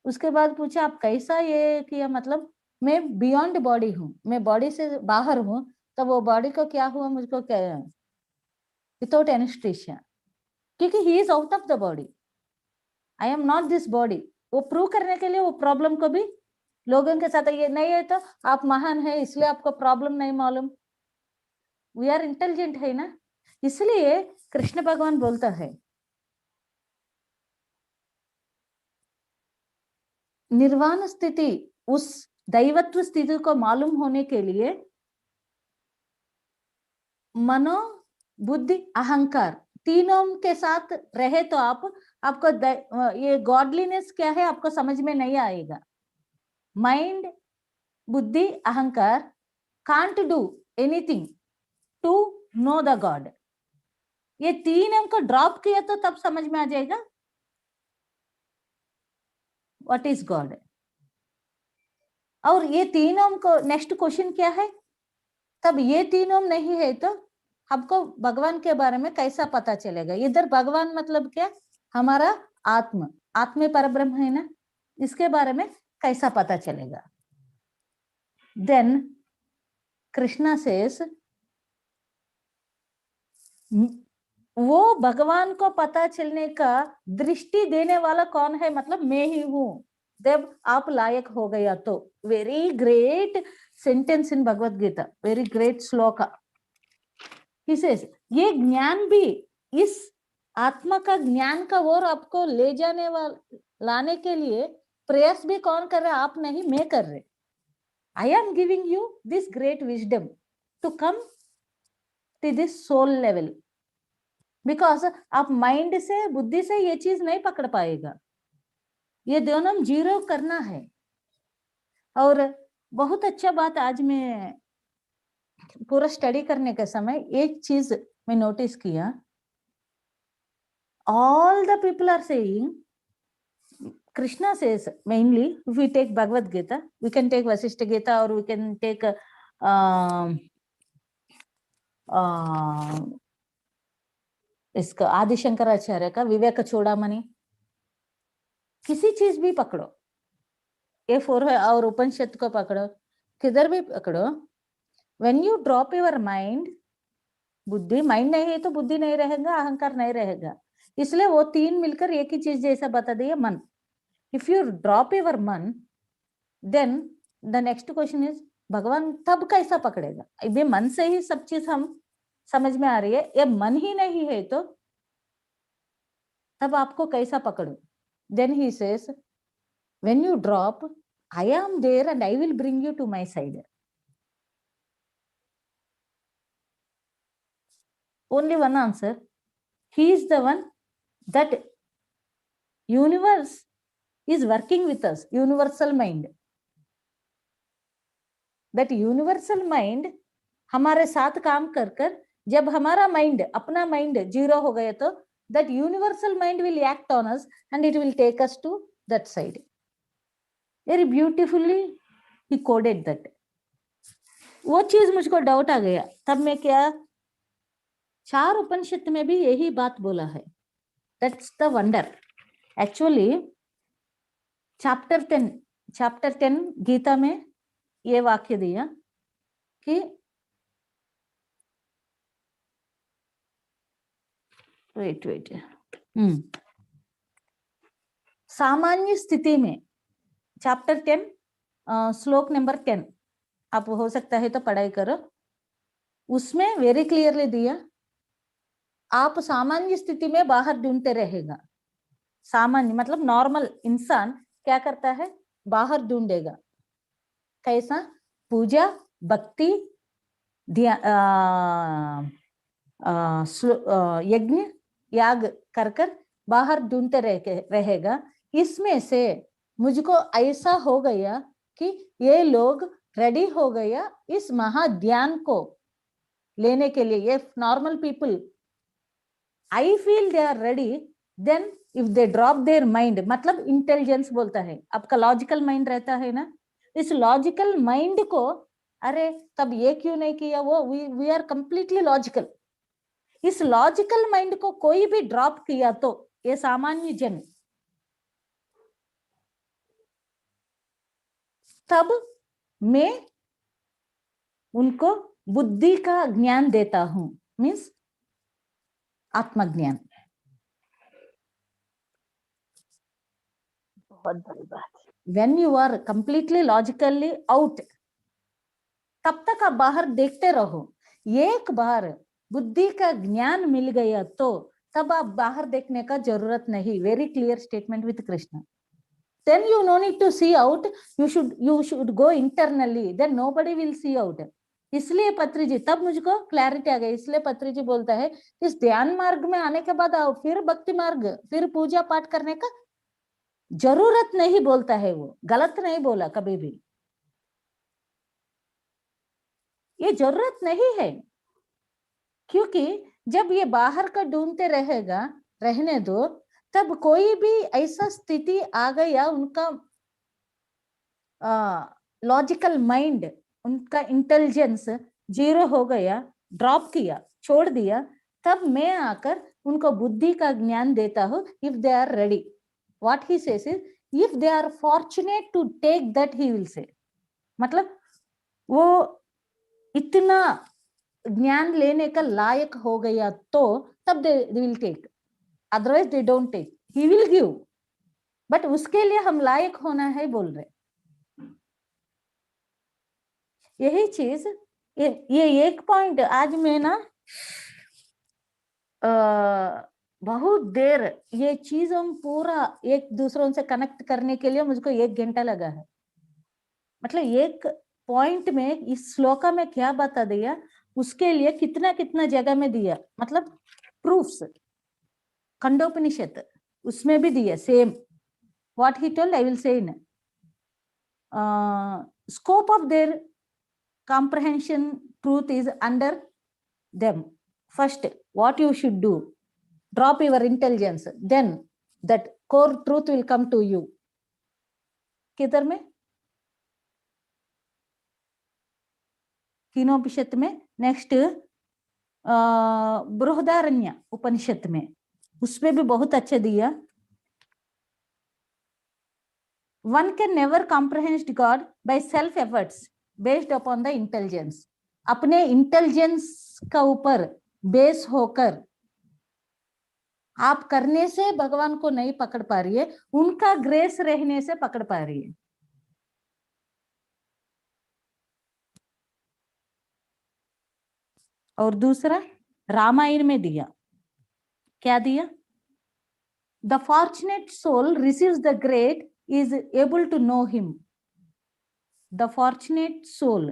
उसके बाद पूछा आप कैसा ये किया, मतलब मैं बियॉन्ड बॉडी हूँ, मैं बॉडी से बाहर हूँ, तब वो बॉडी को क्या हुआ मुझको, क्या विदाउट एनेस्थीसिया, क्योंकि he is out of the body, I am not this body. वो प्रूव करने के लिए वो प्रॉब्लम को भी लोगों के साथ, ये नहीं है तो आप महान है इसलिए आपको प्रॉब्लम नहीं मालूम, वी आर इंटेलिजेंट है ना। इसलिए कृष्ण भगवान बोलता है निर्वाण स्थिति, उस दैवत्व स्थिति को मालूम होने के लिए मनो बुद्धि अहंकार तीनों के साथ रहे तो आपको ये गॉडलीनेस क्या है आपको समझ में नहीं आएगा। माइंड, बुद्धि, अहंकार can't do anything to know the God. ये तीनों को ड्रॉप किया तो तब समझ में आ जाएगा व्हाट इज गॉड। और ये तीनों को नेक्स्ट क्वेश्चन क्या है, तब ये तीनों नहीं है तो हमको भगवान के बारे में कैसा पता चलेगा? इधर भगवान मतलब क्या? हमारा आत्म परब्रह्म है ना, इसके बारे में कैसा पता चलेगा? देन कृष्णा सेस, वो भगवान को पता चलने का दृष्टि देने वाला कौन है? मतलब मैं ही हूं, जब आप लायक हो गया तो। Very great sentence in Bhagavad Gita, very great shloka. ये ज्ञान भी, इस आत्मा का ज्ञान का ओर आपको ले जाने वाला, लाने के लिए प्रयास भी कौन कर रहा है? आप नहीं, मैं कर रहे। I am giving you this great wisdom to come to this soul level, because आप माइंड से, बुद्धि से ये चीज नहीं पकड़ पाएगा। ये दोनों जीरो करना है। और बहुत अच्छा बात, आज मैं पूरा स्टडी करने के समय एक चीज मैं नोटिस किया, all the people are saying, Krishna says mainly, if we take Bhagavad Gita, we can take Vasishtha Gita, or we can take इसका आदि शंकराचार्य का विवेक चूड़ामणि, किसी चीज भी पकड़ो, ये फोर है, और उपनिषद को पकड़ो, किधर भी पकड़ो, when you drop your mind, बुद्धि, माइंड नहीं है तो बुद्धि नहीं रहेगा, अहंकार नहीं रहेगा, इसलिए वो तीन मिलकर एक ही चीज जैसा बता दिया, मन। If you drop your man, then the next question is, भगवान तब कैसा पकड़ेगा? ये मन से ही सब चीज हम समझ में आ रही है, ये मन ही नहीं है तो तब आपको कैसा पकड़ो? Then he says, when you drop, I am there and I will bring you to my side. Only one answer. He is the one that universe is working with us, universal mind. That universal mind हमारे साथ काम कर कर, जब हमारा mind, अपना mind zero हो गया तो that universal mind will act on us and it will take us to that side. Very beautifully he coded that. वो चीज मुझको डाउट आ गया, तब मैं क्या, चार उपनिषद में भी यही बात बोला है। That's the wonder. Actually, chapter 10 Gita में ये वाक्य दिया कि वेट सामान्य स्थिति में, चैप्टर 10 श्लोक नंबर 10, आप हो सकता है तो पढ़ाई करो, उसमें वेरी क्लियरली दिया, आप सामान्य स्थिति में बाहर ढूंढते रहेगा। सामान्य मतलब नॉर्मल इंसान क्या करता है? बाहर ढूंढेगा। कैसा? पूजा, भक्ति, यज्ञ, याग कर कर बाहर ढूंढते रहेगा। इसमें से मुझको ऐसा हो गया कि ये लोग रेडी हो गया इस महाध्यान को लेने के लिए। ये normal people, I feel they are ready, then if they drop their mind, मतलब इंटेलिजेंस बोलता है, आपका लॉजिकल माइंड रहता है ना, इस लॉजिकल माइंड को, अरे तब ये क्यों नहीं किया, वो वी आर कंप्लीटली लॉजिकल, इस लॉजिकल माइंड को कोई भी ड्रॉप किया तो ये सामान्य जन, तब मैं उनको बुद्धि का ज्ञान देता हूं, मीन्स आत्मज्ञान। बहुत बड़ी बात। When you are completely logically out, तब तक आप बाहर देखते रहो। एक बार बुद्धि का ज्ञान मिल गया तो तब आप बाहर देखने का जरूरत नहीं। Very clear statement with Krishna. Then you no need to see out. You should go internally. Then nobody will see out. इसलिए पत्री जी, तब मुझको क्लैरिटी आ गई। इसलिए पत्री जी बोलता है इस ध्यान मार्ग में आने के बाद आओ, फिर भक्ति मार्ग, फिर पूजा पाठ करने का जरूरत नहीं बोलता है। वो गलत नहीं बोला कभी भी, ये जरूरत नहीं है, क्योंकि जब ये बाहर का ढूंढते रहेगा, रहने दो, तब कोई भी ऐसा स्थिति आ गया, उनका लॉजिकल माइंड, उनका इंटेलिजेंस जीरो हो गया, ड्रॉप किया, छोड़ दिया, तब मैं आकर उनको बुद्धि का ज्ञान देता हूँ. If they are ready, what he says is if they are fortunate to take that, he will say, मतलब वो इतना ज्ञान लेने का लायक हो गया तो तब they will take, otherwise they don't take. He will give, but उसके लिए हम लायक होना है बोल रहे. यही चीज, ये एक पॉइंट आज मैं ना बहुत देर ये चीजों पूरा एक दूसरों से कनेक्ट करने के लिए मुझको 1 घंटा लगा है. मतलब एक पॉइंट में इस श्लोका में क्या बता दिया, उसके लिए कितना कितना जगह में दिया, मतलब प्रूफ्स. खंडोपनिषद उसमें भी दिया same. What he told I will say in scope of their comprehension truth is under them. First, what you should do, drop your intelligence, then that core truth will come to you. किधर में? कीनोपनिषद में. Next Brihadaranyaka उपनिषद में, उसमें भी बहुत अच्छा दिया. One can never comprehend God by self efforts based upon the intelligence. अपने इंटेलिजेंस का ऊपर बेस होकर आप करने से भगवान को नहीं पकड़ पा रही है, उनका ग्रेस रहने से पकड़ पा रही है. और दूसरा रामायण में दिया, क्या दिया? The fortunate soul receives the great is able to know him. The fortunate soul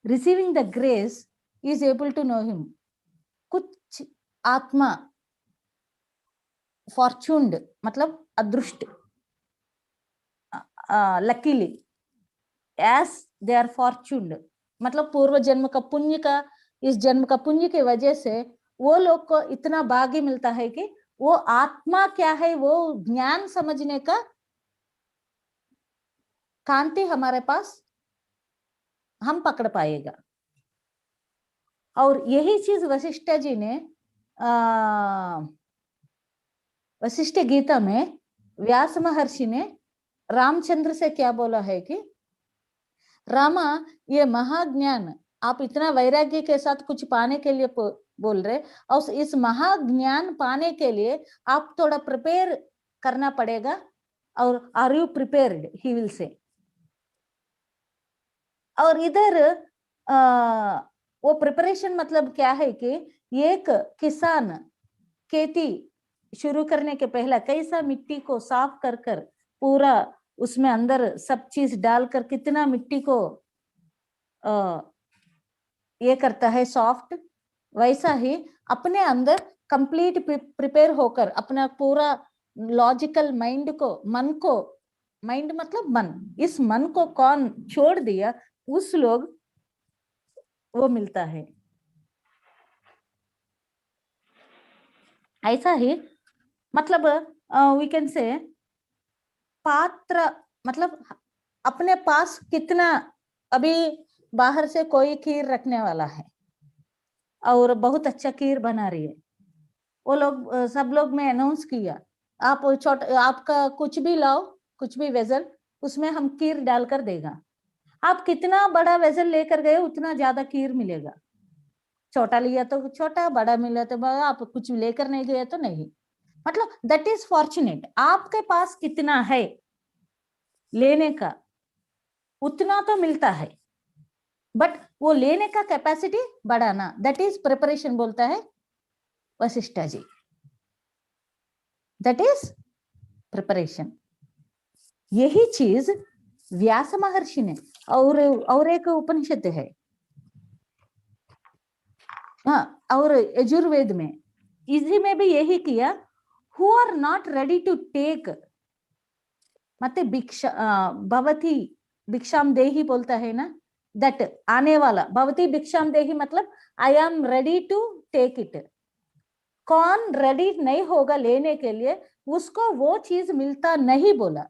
receiving the grace is able to know him. कुछ आत्मा fortuned मतलब अदृष्ट, luckily as they are fortuned, मतलब पूर्व जन्म का पुण्य का, इस जन्म का पुण्य की वजह से वो लोग को इतना भाग्य मिलता है कि वो आत्मा क्या है वो ज्ञान समझने का कांति हमारे पास हम पकड़ पाएगा. और यही चीज वशिष्ठ जी ने वशिष्ठ गीता में व्यास महर्षि ने रामचंद्र से क्या बोला है कि रामा, ये महाज्ञान आप इतना वैराग्य के साथ कुछ पाने के लिए बोल रहे, और इस महाज्ञान पाने के लिए आप थोड़ा प्रिपेयर करना पड़ेगा. और are you prepared, he will say. और इधर वो प्रिपरेशन मतलब क्या है कि एक किसान खेती शुरू करने के पहला कैसा मिट्टी को साफ कर कर पूरा उसमें अंदर सब चीज डालकर कितना मिट्टी को ये करता है सॉफ्ट, वैसा ही अपने अंदर कंप्लीट प्रिपेयर होकर अपना पूरा लॉजिकल माइंड को, मन को, माइंड मतलब मन, इस मन को कौन छोड़ दिया उस लोग वो मिलता है. ऐसा ही मतलब वी कैन से पात्र मतलब अपने पास कितना, अभी बाहर से कोई खीर रखने वाला है और बहुत अच्छा खीर बना रही है, वो लोग सब लोग में अनाउंस किया आप छोटा आपका कुछ भी लाओ, कुछ भी वेजल, उसमें हम खीर डालकर देगा. आप कितना बड़ा वेजल लेकर गए उतना ज्यादा खीर मिलेगा. छोटा लिया तो छोटा, बड़ा मिला तो बड़ा, आप कुछ लेकर नहीं गए तो नहीं. मतलब दैट इज फॉर्चुनेट. आपके पास कितना है लेने का उतना तो मिलता है, बट वो लेने का कैपेसिटी बढ़ाना, दैट इज प्रिपरेशन बोलता है Vashishtha ji. That is preparation. यही चीज व्यास महर्षि ने और एक उपनिषद है, हाँ, और यजुर्वेद में, इसी में भी यही किया. Who are not ready to take, मत भिक्षा भवती भिक्षाम देही बोलता है ना, दैट आने वाला भवती भिक्षाम देही मतलब I am ready to take it. कौन रेडी नहीं होगा लेने के लिए उसको वो चीज मिलता नहीं बोला.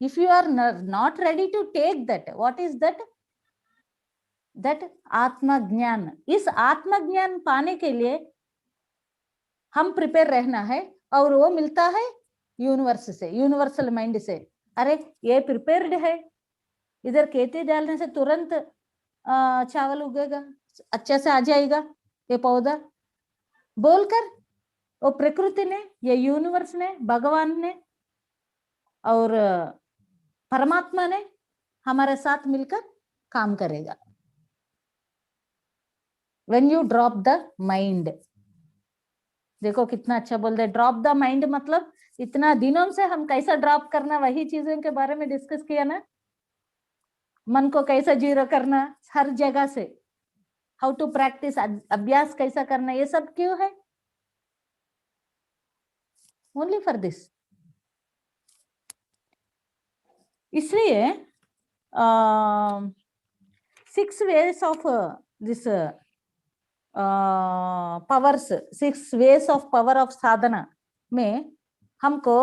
If you are not ready to take that, what is that? That आत्मज्ञान। इस आत्मज्ञान पाने के लिए हम प्रिपेयर रहना है, और वो मिलता है यूनिवर्स से, यूनिवर्सल माइंड से। अरे ये प्रिपेयर्ड है, इधर खेती डालने से तुरंत चावल उगेगा, अच्छे से आ जाएगा ये पौधा, बोलकर वो प्रकृति ने, ये यूनिवर्स ने, भगवान ने और परमात्मा ने हमारे साथ मिलकर काम करेगा। When you drop the mind, देखो कितना अच्छा बोल रहे, ड्रॉप द माइंड मतलब इतना दिनों से हम कैसा ड्रॉप करना, वही चीजों के बारे में डिस्कस किया ना। मन को कैसा जीरो करना हर जगह से, हाउ टू प्रैक्टिस, अभ्यास कैसा करना, ये सब क्यों है? Only for this. इसलिए 6 ways of this powers, 6 ways of power of साधना में हमको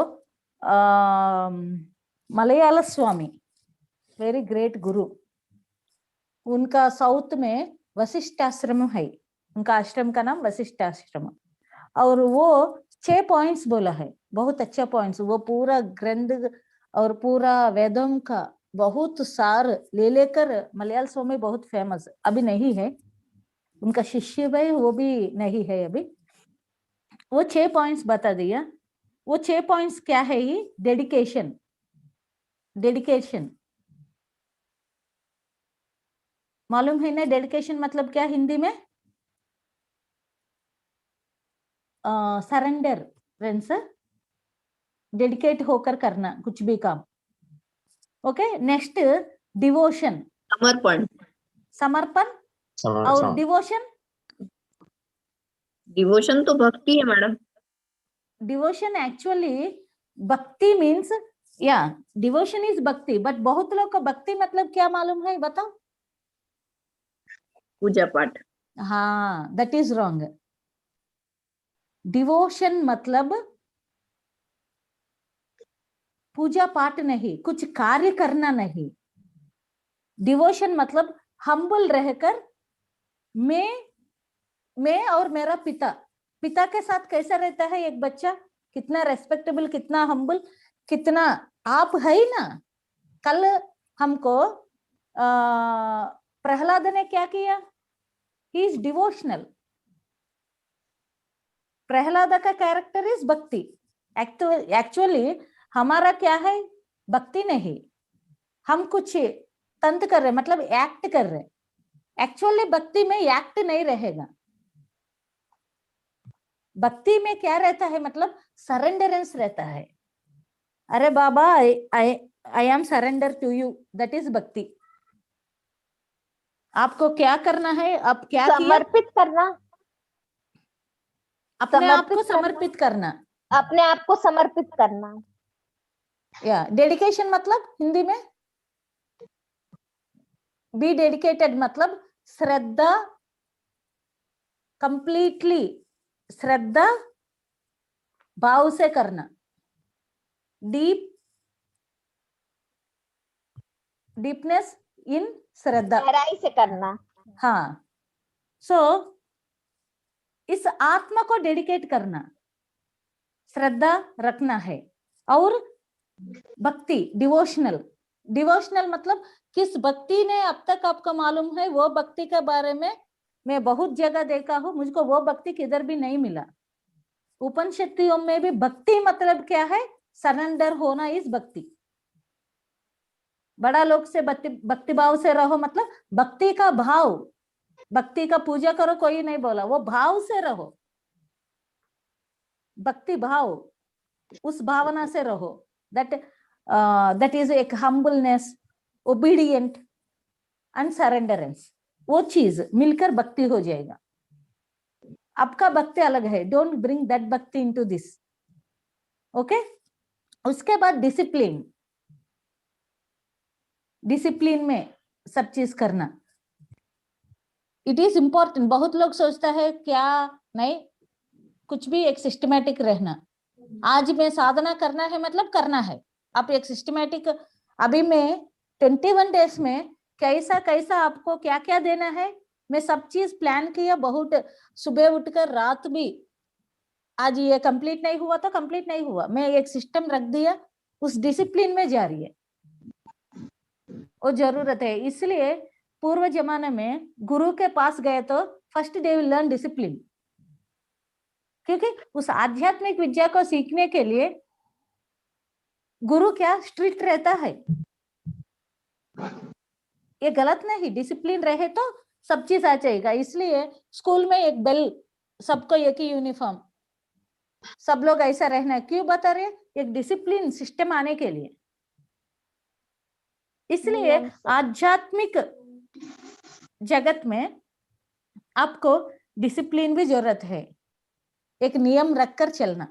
मलयाल स्वामी, वेरी ग्रेट गुरु, उनका साउथ में वशिष्ठ आश्रम है, उनका आश्रम का नाम वशिष्ठ आश्रम, और वो 6 पॉइंट्स बोला है, बहुत अच्छा पॉइंट्स। वो पूरा ग्रंथ और पूरा वेदों का बहुत सार ले लेकर मलयाल स्वामी बहुत फेमस, अभी नहीं है, उनका शिष्य भाई वो भी नहीं है अभी। वो 6 पॉइंट्स बता दिया। वो 6 पॉइंट्स क्या है? ही डेडिकेशन। डेडिकेशन मालूम है ना? डेडिकेशन मतलब क्या हिंदी में? सरेंडर, फ्रेंड्स, डेडिकेट होकर करना कुछ भी काम। ओके, नेक्स्ट डिवोशन, समर्पण। समर्पण। और डिवोशन, डिवोशन तो भक्ति है मैडम। डिवोशन एक्चुअली भक्ति मीन्स, या डिवोशन इज भक्ति, बट बहुत लोग को भक्ति मतलब क्या मालूम है बताओ? पूजा पाठ। हाँ, दैट इज रॉन्ग। डिवोशन मतलब पूजा पाठ नहीं, कुछ कार्य करना नहीं। डिवोशन मतलब हम्बल रहकर, मैं और मेरा पिता, पिता के साथ कैसा रहता है एक बच्चा, कितना रेस्पेक्टेबल, कितना हम्बल, कितना आप है ही ना। कल हमको प्रहलाद ने क्या किया? He is devotional. प्रहलाद का कैरेक्टर इज भक्ति। एक्चुअली हमारा क्या है? भक्ति नहीं, हम कुछ तंत्र कर रहे, मतलब एक्ट कर रहे। एक्चुअली भक्ति में एक्ट नहीं रहेगा। भक्ति में क्या रहता है? मतलब सरेंडरेंस रहता है। अरे बाबा, I am surrender to you, that is bhakti. आपको क्या करना है? अब क्या समर्पित करना, अपने आप को समर्पित करना, अपने आप को समर्पित करना। या डेडिकेशन मतलब हिंदी में बी डेडिकेटेड, मतलब श्रद्धा, कंप्लीटली श्रद्धा भाव से करना, डीपनेस इन श्रद्धा, गहराई से करना। हाँ। सो इस आत्मा को डेडिकेट करना, श्रद्धा रखना है। और भक्ति, डिवोशनल। डिवोशनल मतलब किस भक्ति ने अब तक आपको मालूम है, वो भक्ति के बारे में मैं बहुत जगह देखा हूं, मुझको वो भक्ति किधर भी नहीं मिला। उपनिषदों में भी भक्ति मतलब क्या है? सरेंडर होना इस भक्ति। बड़ा लोग से भक्ति भाव से रहो, मतलब भक्ति का भाव, भक्ति का पूजा करो कोई नहीं बोला, वो भाव से रहो, भक्ति भाव, उस भावना से रहो। दैट इज एक हम्बलनेस, ओबीडियंट एंड सरेंडरेंस। वो चीज मिलकर भक्ति हो जाएगा। आपका भक्ति अलग है, डोंट ब्रिंग दैट भक्ति इनटू दिस। ओके, उसके बाद डिसिप्लिन। डिसिप्लिन में सब चीज करना, इट इज इंपॉर्टेंट। बहुत लोग सोचता है क्या नहीं, कुछ भी एक सिस्टमैटिक रहना। आज में साधना करना है मतलब करना है, आप एक सिस्टमैटिक। अभी मैं 21 डेज में कैसा कैसा आपको क्या क्या देना है, मैं सब चीज प्लान किया। बहुत सुबह उठकर रात भी, आज ये कंप्लीट नहीं हुआ तो कंप्लीट नहीं हुआ, मैं एक सिस्टम रख दिया, उस डिसिप्लिन में जा रही है, वो जरूरत है। इसलिए पूर्व जमाने में गुरु के पास गए तो first they will learn discipline, क्योंकि उस आध्यात्मिक विद्या को सीखने के लिए गुरु क्या स्ट्रिक्ट रहता है, ये गलत नहीं, डिसिप्लिन रहे तो सब चीज आ जाएगा। इसलिए स्कूल में एक बेल, सबको एक ही यूनिफॉर्म, सब लोग ऐसा रहना है, क्यों बता रहे, एक डिसिप्लिन सिस्टम आने के लिए। इसलिए आध्यात्मिक जगत में आपको डिसिप्लिन भी जरूरत है, एक नियम रखकर चलना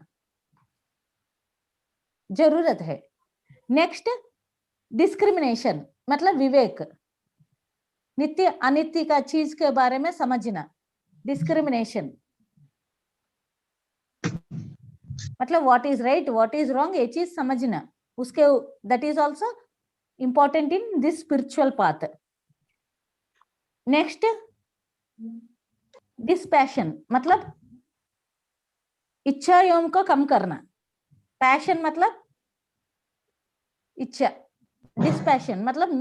जरूरत है। नेक्स्ट डिस्क्रिमिनेशन, मतलब विवेक, नित्य अनित्य का चीज के बारे में समझना। डिस्क्रिमिनेशन मतलब what is right what is wrong, ये चीज समझना, उसके that is also important in this spiritual path. Next dispassion, मतलब इच्छा एवं को कम करना। पैशन मतलब इच्छा, डिस्पैशन मतलब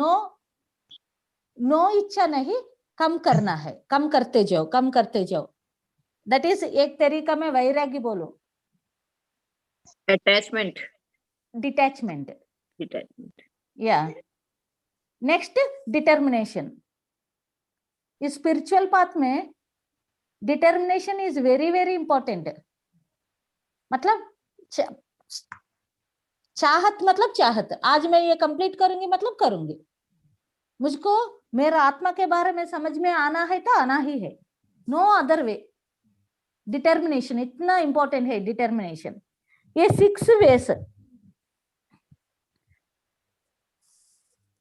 नो इच्छा नहीं, कम करना है, कम करते जाओ, कम करते जाओ। दैट इज एक तरीका में वैराग्य बोलो, attachment, detachment, yeah. Next determination. इस स्पिरिचुअल पाथ में determination is very very important. मतलब चाहत, मतलब चाहत, आज मैं ये कंप्लीट करूंगी मतलब करूंगी, मुझको मेरा आत्मा के बारे में समझ में आना है तो आना ही है, नो अदर वे। डिटर्मिनेशन इतना इंपॉर्टेंट है, डिटर्मिनेशन। ये 6 वेस,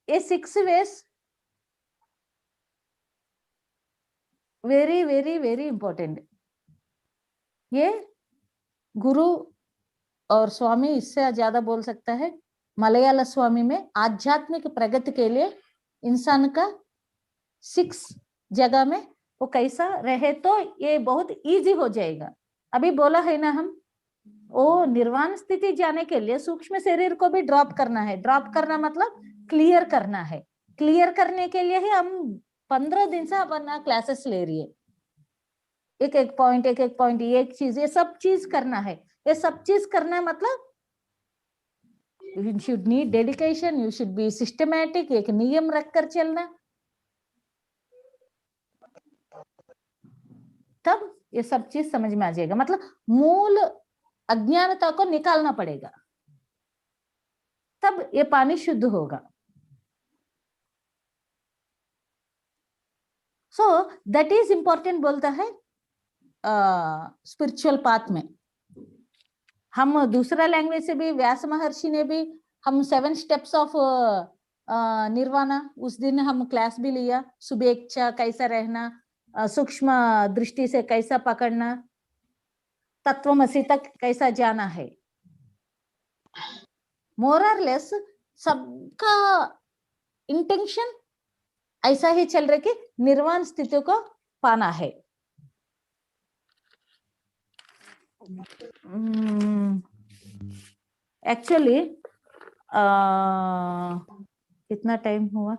ये 6 वेस वेरी वेरी वेरी इंपॉर्टेंट। ये गुरु और स्वामी इससे ज्यादा बोल सकता है। मलयाला स्वामी में आध्यात्मिक प्रगति के लिए इंसान का 6 जगह में वो कैसा रहे तो ये बहुत इजी हो जाएगा। अभी बोला है ना हम, वो निर्वाण स्थिति जाने के लिए सूक्ष्म शरीर को भी ड्रॉप करना है। ड्रॉप करना मतलब क्लियर करना है। क्लियर करने के लिए ही हम 15 दिन से अपना क्लासेस ले रही है, एक एक पॉइंट एक चीज, ये सब चीज करना है। ये सब चीज करना मतलब you should need dedication, you should be systematic, एक नियम रखकर चलना, तब ये सब चीज समझ में आ जाएगा। मतलब मूल अज्ञानता को निकालना पड़ेगा, तब ये पानी शुद्ध होगा। सो दैट इज इंपॉर्टेंट बोलता है स्पिरिचुअल पाथ में। हम दूसरा लैंग्वेज से भी, व्यास महर्षि ने भी हम 7 स्टेप्स ऑफ निर्वाणा, उस दिन हम क्लास भी लिया। शुभेच्छा कैसा रहना, सूक्ष्म दृष्टि से कैसा पकड़ना, तत्वमसि तक कैसा जाना है। मोर और लेस सबका इंटेंशन ऐसा ही चल रहा कि निर्वाण स्थिति को पाना है। एक्चुअली कितना टाइम हुआ?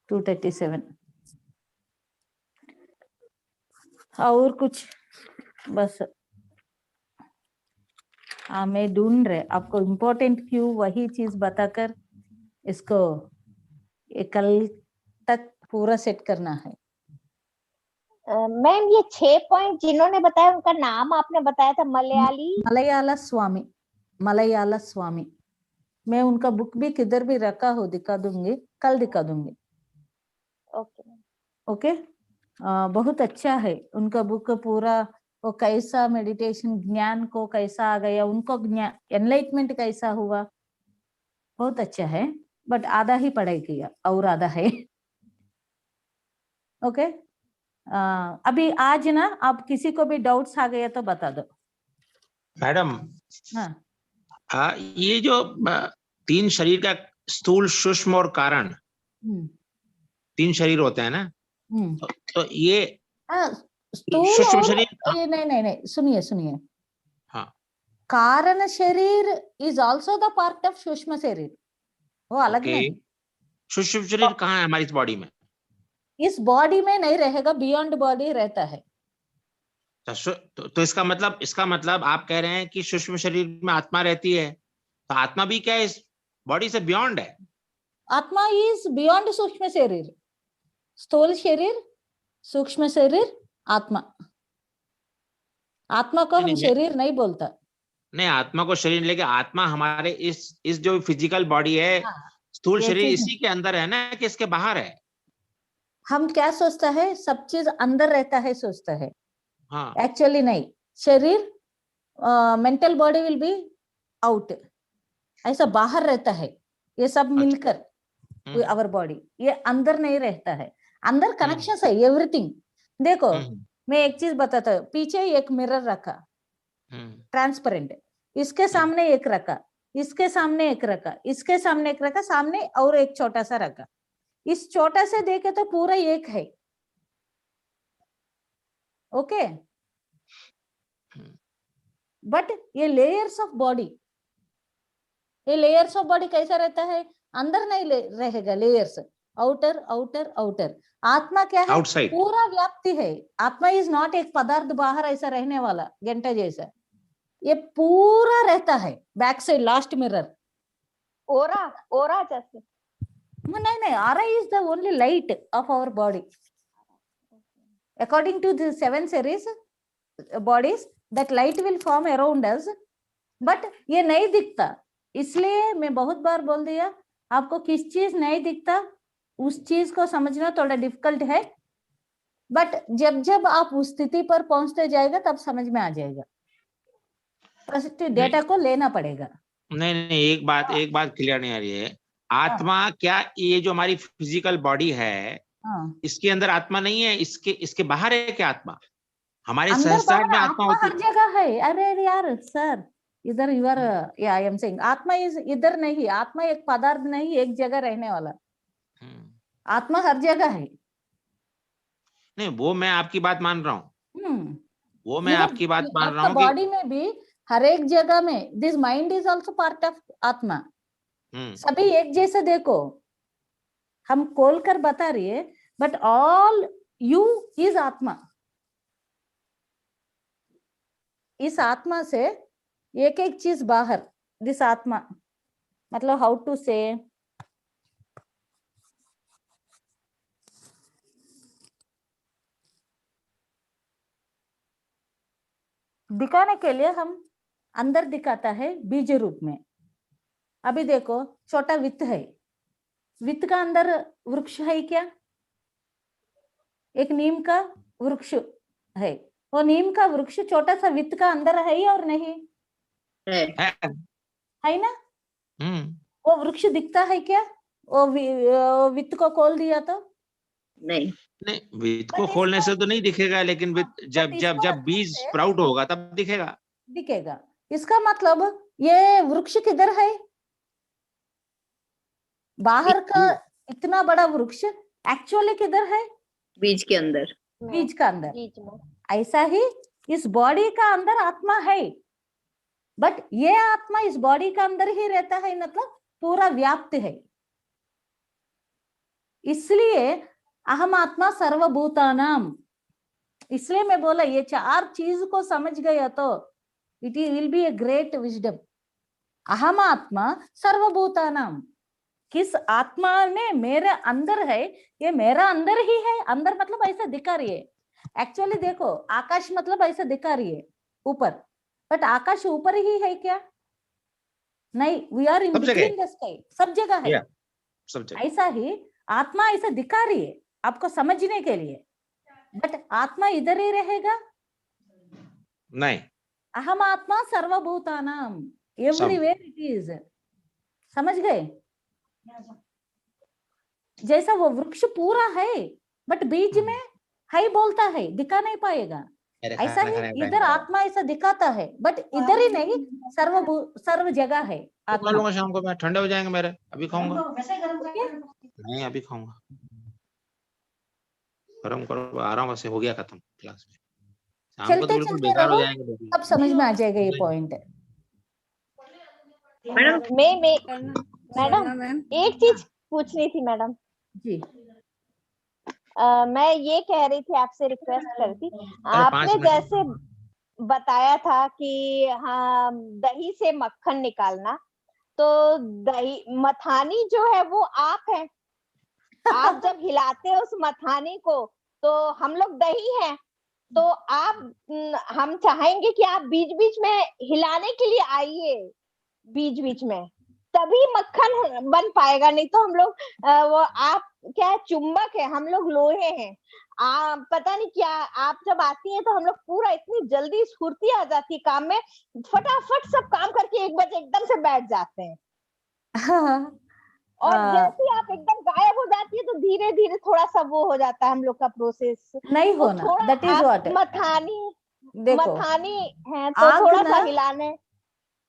2:37। और कुछ बस मैं ढूंढ रहे आपको इम्पोर्टेंट क्यों, वही चीज बताकर इसको कल तक पूरा सेट करना है। मैम ये 6 पॉइंट जिन्होंने बताया उनका नाम आपने बताया था, मलयाला स्वामी, मलयाला स्वामी। मैं उनका बुक भी किधर भी रखा हो दिखा दूंगी, कल दिखा दूंगी। ओके बहुत अच्छा है उनका बुक पूरा। वो कैसा मेडिटेशन ज्ञान को कैसा आ गया, उनको ज्ञान एनलाइटमेंट कैसा हुआ, बहुत अच्छा है। बट आधा ही पढ़ाई किया और आधा है। ओके अभी आज ना आप किसी को भी डाउट्स आ गया तो बता दो मैडम। हाँ ये जो 3 शरीर का स्थूल, सूक्ष्म और कारण, हम्म, 3 शरीर होते हैं ना, हम्म। तो ये हाँ, स्थूल सूक्ष्म और शरीर, ये नहीं, सुनिए सुनिए, हाँ कारण शरीर is also the part of सूक्ष्म शरीर, वो अलग ओके, नहीं। सूक्ष्म शरीर कहाँ है हमारी इस बॉडी में? इस बॉडी में नहीं रहेगा, बियॉन्ड बॉडी रहता है। तो इसका मतलब आप कह रहे हैं कि सूक्ष्म शरीर में आत्मा रहती है, तो आत्मा भी क्या है, इस बॉडी से बियॉन्ड है? आत्मा इज बियॉन्ड सूक्ष्म शरीर, स्थूल शरीर, सूक्ष्म शरीर, आत्मा। आत्मा को हम नहीं, शरीर नहीं बोलता। नहीं, आत्मा को शरीर लेके, आत्मा हमारे इस जो फिजिकल बॉडी है, हाँ, स्थूल ये शरीर चीज इसी के अंदर है ना, कि इसके बाहर है? हम क्या सोचता है, सब चीज अंदर रहता है सोचता है। हाँ, एक्चुअली नहीं, शरीर, mental body will be out, ऐसा बाहर रहता है। ये सब मिलकर आवर बॉडी, ये अंदर नहीं रहता है। अंदर कनेक्शन है एवरीथिंग। देखो, मैं एक चीज बताता हूँ, पीछे एक मिरर रखा ट्रांसपेरेंट, इसके सामने एक रखा, इसके सामने एक रखा, इसके सामने एक रखा, सामने और एक छोटा सा रखा। इस छोटा से देखे तो पूरा एक है, ओके। बट ये लेयर्स ऑफ बॉडी, ये लेयर्स ऑफ बॉडी कैसा रहता है, अंदर नहीं रहेगा, लेयर्स, आउटर आउटर आउटर। आत्मा क्या है, आउटसाइड। पूरा व्याप्ति है। आत्मा इज नॉट एक पदार्थ बाहर ऐसा रहने वाला घंटा जैसा, ये पूरा रहता है back side, last mirror. Aura, aura जैसे नहीं, aura is the only light of our body according to the 7 series bodies, that light will form around us, but ये नहीं दिखता। इसलिए मैं बहुत बार बोल दिया, आपको किस चीज नहीं दिखता उस चीज को समझना थोड़ा डिफिकल्ट है, बट जब जब आप उस स्थिति पर पहुंचते जाएगा तब समझ में आ जाएगा। फर्स्ट डेटा को लेना पड़ेगा। नहीं, एक बात क्लियर नहीं आ रही है। आत्मा क्या, ये जो हमारी फिजिकल बॉडी है, इसके अंदर आत्मा नहीं है? इसके बाहर है क्या आत्मा? हमारे सहस्त्रार में आत्मा होती हर जगह है। अरे यार सर, इधर यूर, आई एम सेइंग आत्मा इज इधर नहीं, आत्मा एक पदार्थ नहीं, एक जगह रहने वाला। आत्मा हर जगह है। नहीं, वो मैं आपकी बात मान रहा हूँ, वो मैं आपकी बात मान रहा हूँ बॉडी में भी हर एक जगह में this mind is also part of आत्मा। सभी एक जैसे देखो, हम खोल कर बता रही है, बट ऑल यू इज आत्मा। इस आत्मा से एक एक चीज बाहर, दिस आत्मा, मतलब हाउ टू से, दिखाने के लिए हम अंदर दिखाता है बीज रूप में। अभी देखो, छोटा वित्त है, वित्त का अंदर वृक्ष है क्या? एक नीम का वृक्ष है, वो नीम का वृक्ष छोटा सा वित्त का अंदर है और नहीं है ना? वो वृक्ष दिखता है क्या? वो वित्त को खोल दिया तो नहीं, वित्त को खोलने से तो नहीं दिखेगा, लेकिन जब बीज स्प्राउट होगा तब दिखेगा। इसका मतलब ये वृक्ष किधर है? बाहर का इतना बड़ा वृक्ष एक्चुअली किधर है? बीज के अंदर, बीज का अंदर। ऐसा ही इस बॉडी का अंदर आत्मा है, बट ये आत्मा इस बॉडी का अंदर ही रहता है, मतलब पूरा व्याप्त है। इसलिए अहम आत्मा सर्वभूतानाम। इसलिए मैं बोला, ये 4 चीज को समझ गया तो it will B a great wisdom. अहम आत्मा सर्वभूतानाम, किस आत्मा ने मेरे अंदर है, ये मेरा अंदर ही है। अंदर मतलब ऐसा दिखा रही है। एक्चुअली देखो, आकाश मतलब ऐसा दिखा रही है ऊपर, बट आकाश ऊपर ही है क्या? नहीं, we are in between the sky, सब जगह है। ऐसा ही आत्मा ऐसा दिखा रही है आपको समझने के लिए, बट आत्मा इधर ही रहेगा नहीं। अहम आत्मा सर्वभूतानाम, एवरीवेयर इट इज। समझ गए? जैसा वो वृक्ष पूरा है, बट बीज में है बोलता है, दिखा नहीं पाएगा। ऐसा नहीं, इधर आत्मा ऐसा दिखाता है, बट इधर ही नहीं, सर्व जगह है खा आत्मा। लूंगा शाम को, मैं ठंडे हो जाएंगे मेरे, अभी खाऊंगा नहीं, अभी खाऊंगा, गरम करो, आ रहा हूँ, वैसे हो गया खत्म क्लास में, शाम को तो चलते बिल्कुल चलते बेकार हो रहो, जाएंगे। अब समझ में आ जाएगा ये पॉइंट। मैडम मैडम एक चीज पूछनी थी मैडम जी। मैं ये कह रही थी, आपसे रिक्वेस्ट कर रही थी, चलो, 5 आपने मिनट। जैसे बताया था कि हाँ दही से मक्खन निकालना, तो दही मथानी जो है वो आप है, आप जब हिलाते हैं उस मथानी को तो हम लोग दही हैं, तो आप हम चाहेंगे कि आप बीच बीच में हिलाने के लिए आइए, बीच बीच में, तभी मक्खन बन पाएगा, नहीं तो हम लोग वो आप क्या है, चुंबक है, हम लोग लोहे हैं, आप पता नहीं क्या, आप जब आती हैं तो हम लोग पूरा इतनी जल्दी स्फूर्ति आ जाती है काम में, फटाफट सब काम करके 1 बजे एकदम से बैठ जाते हैं, और जैसे ही आप एकदम गायब हो जाती है तो धीरे धीरे थोड़ा सा वो हो जाता है हम लोग का प्रोसेस, नहीं तो होना, थोड़ा दैट इज व्हाट। देखो, मथानी है तो आग थोड़ा सा ना, हिलाने।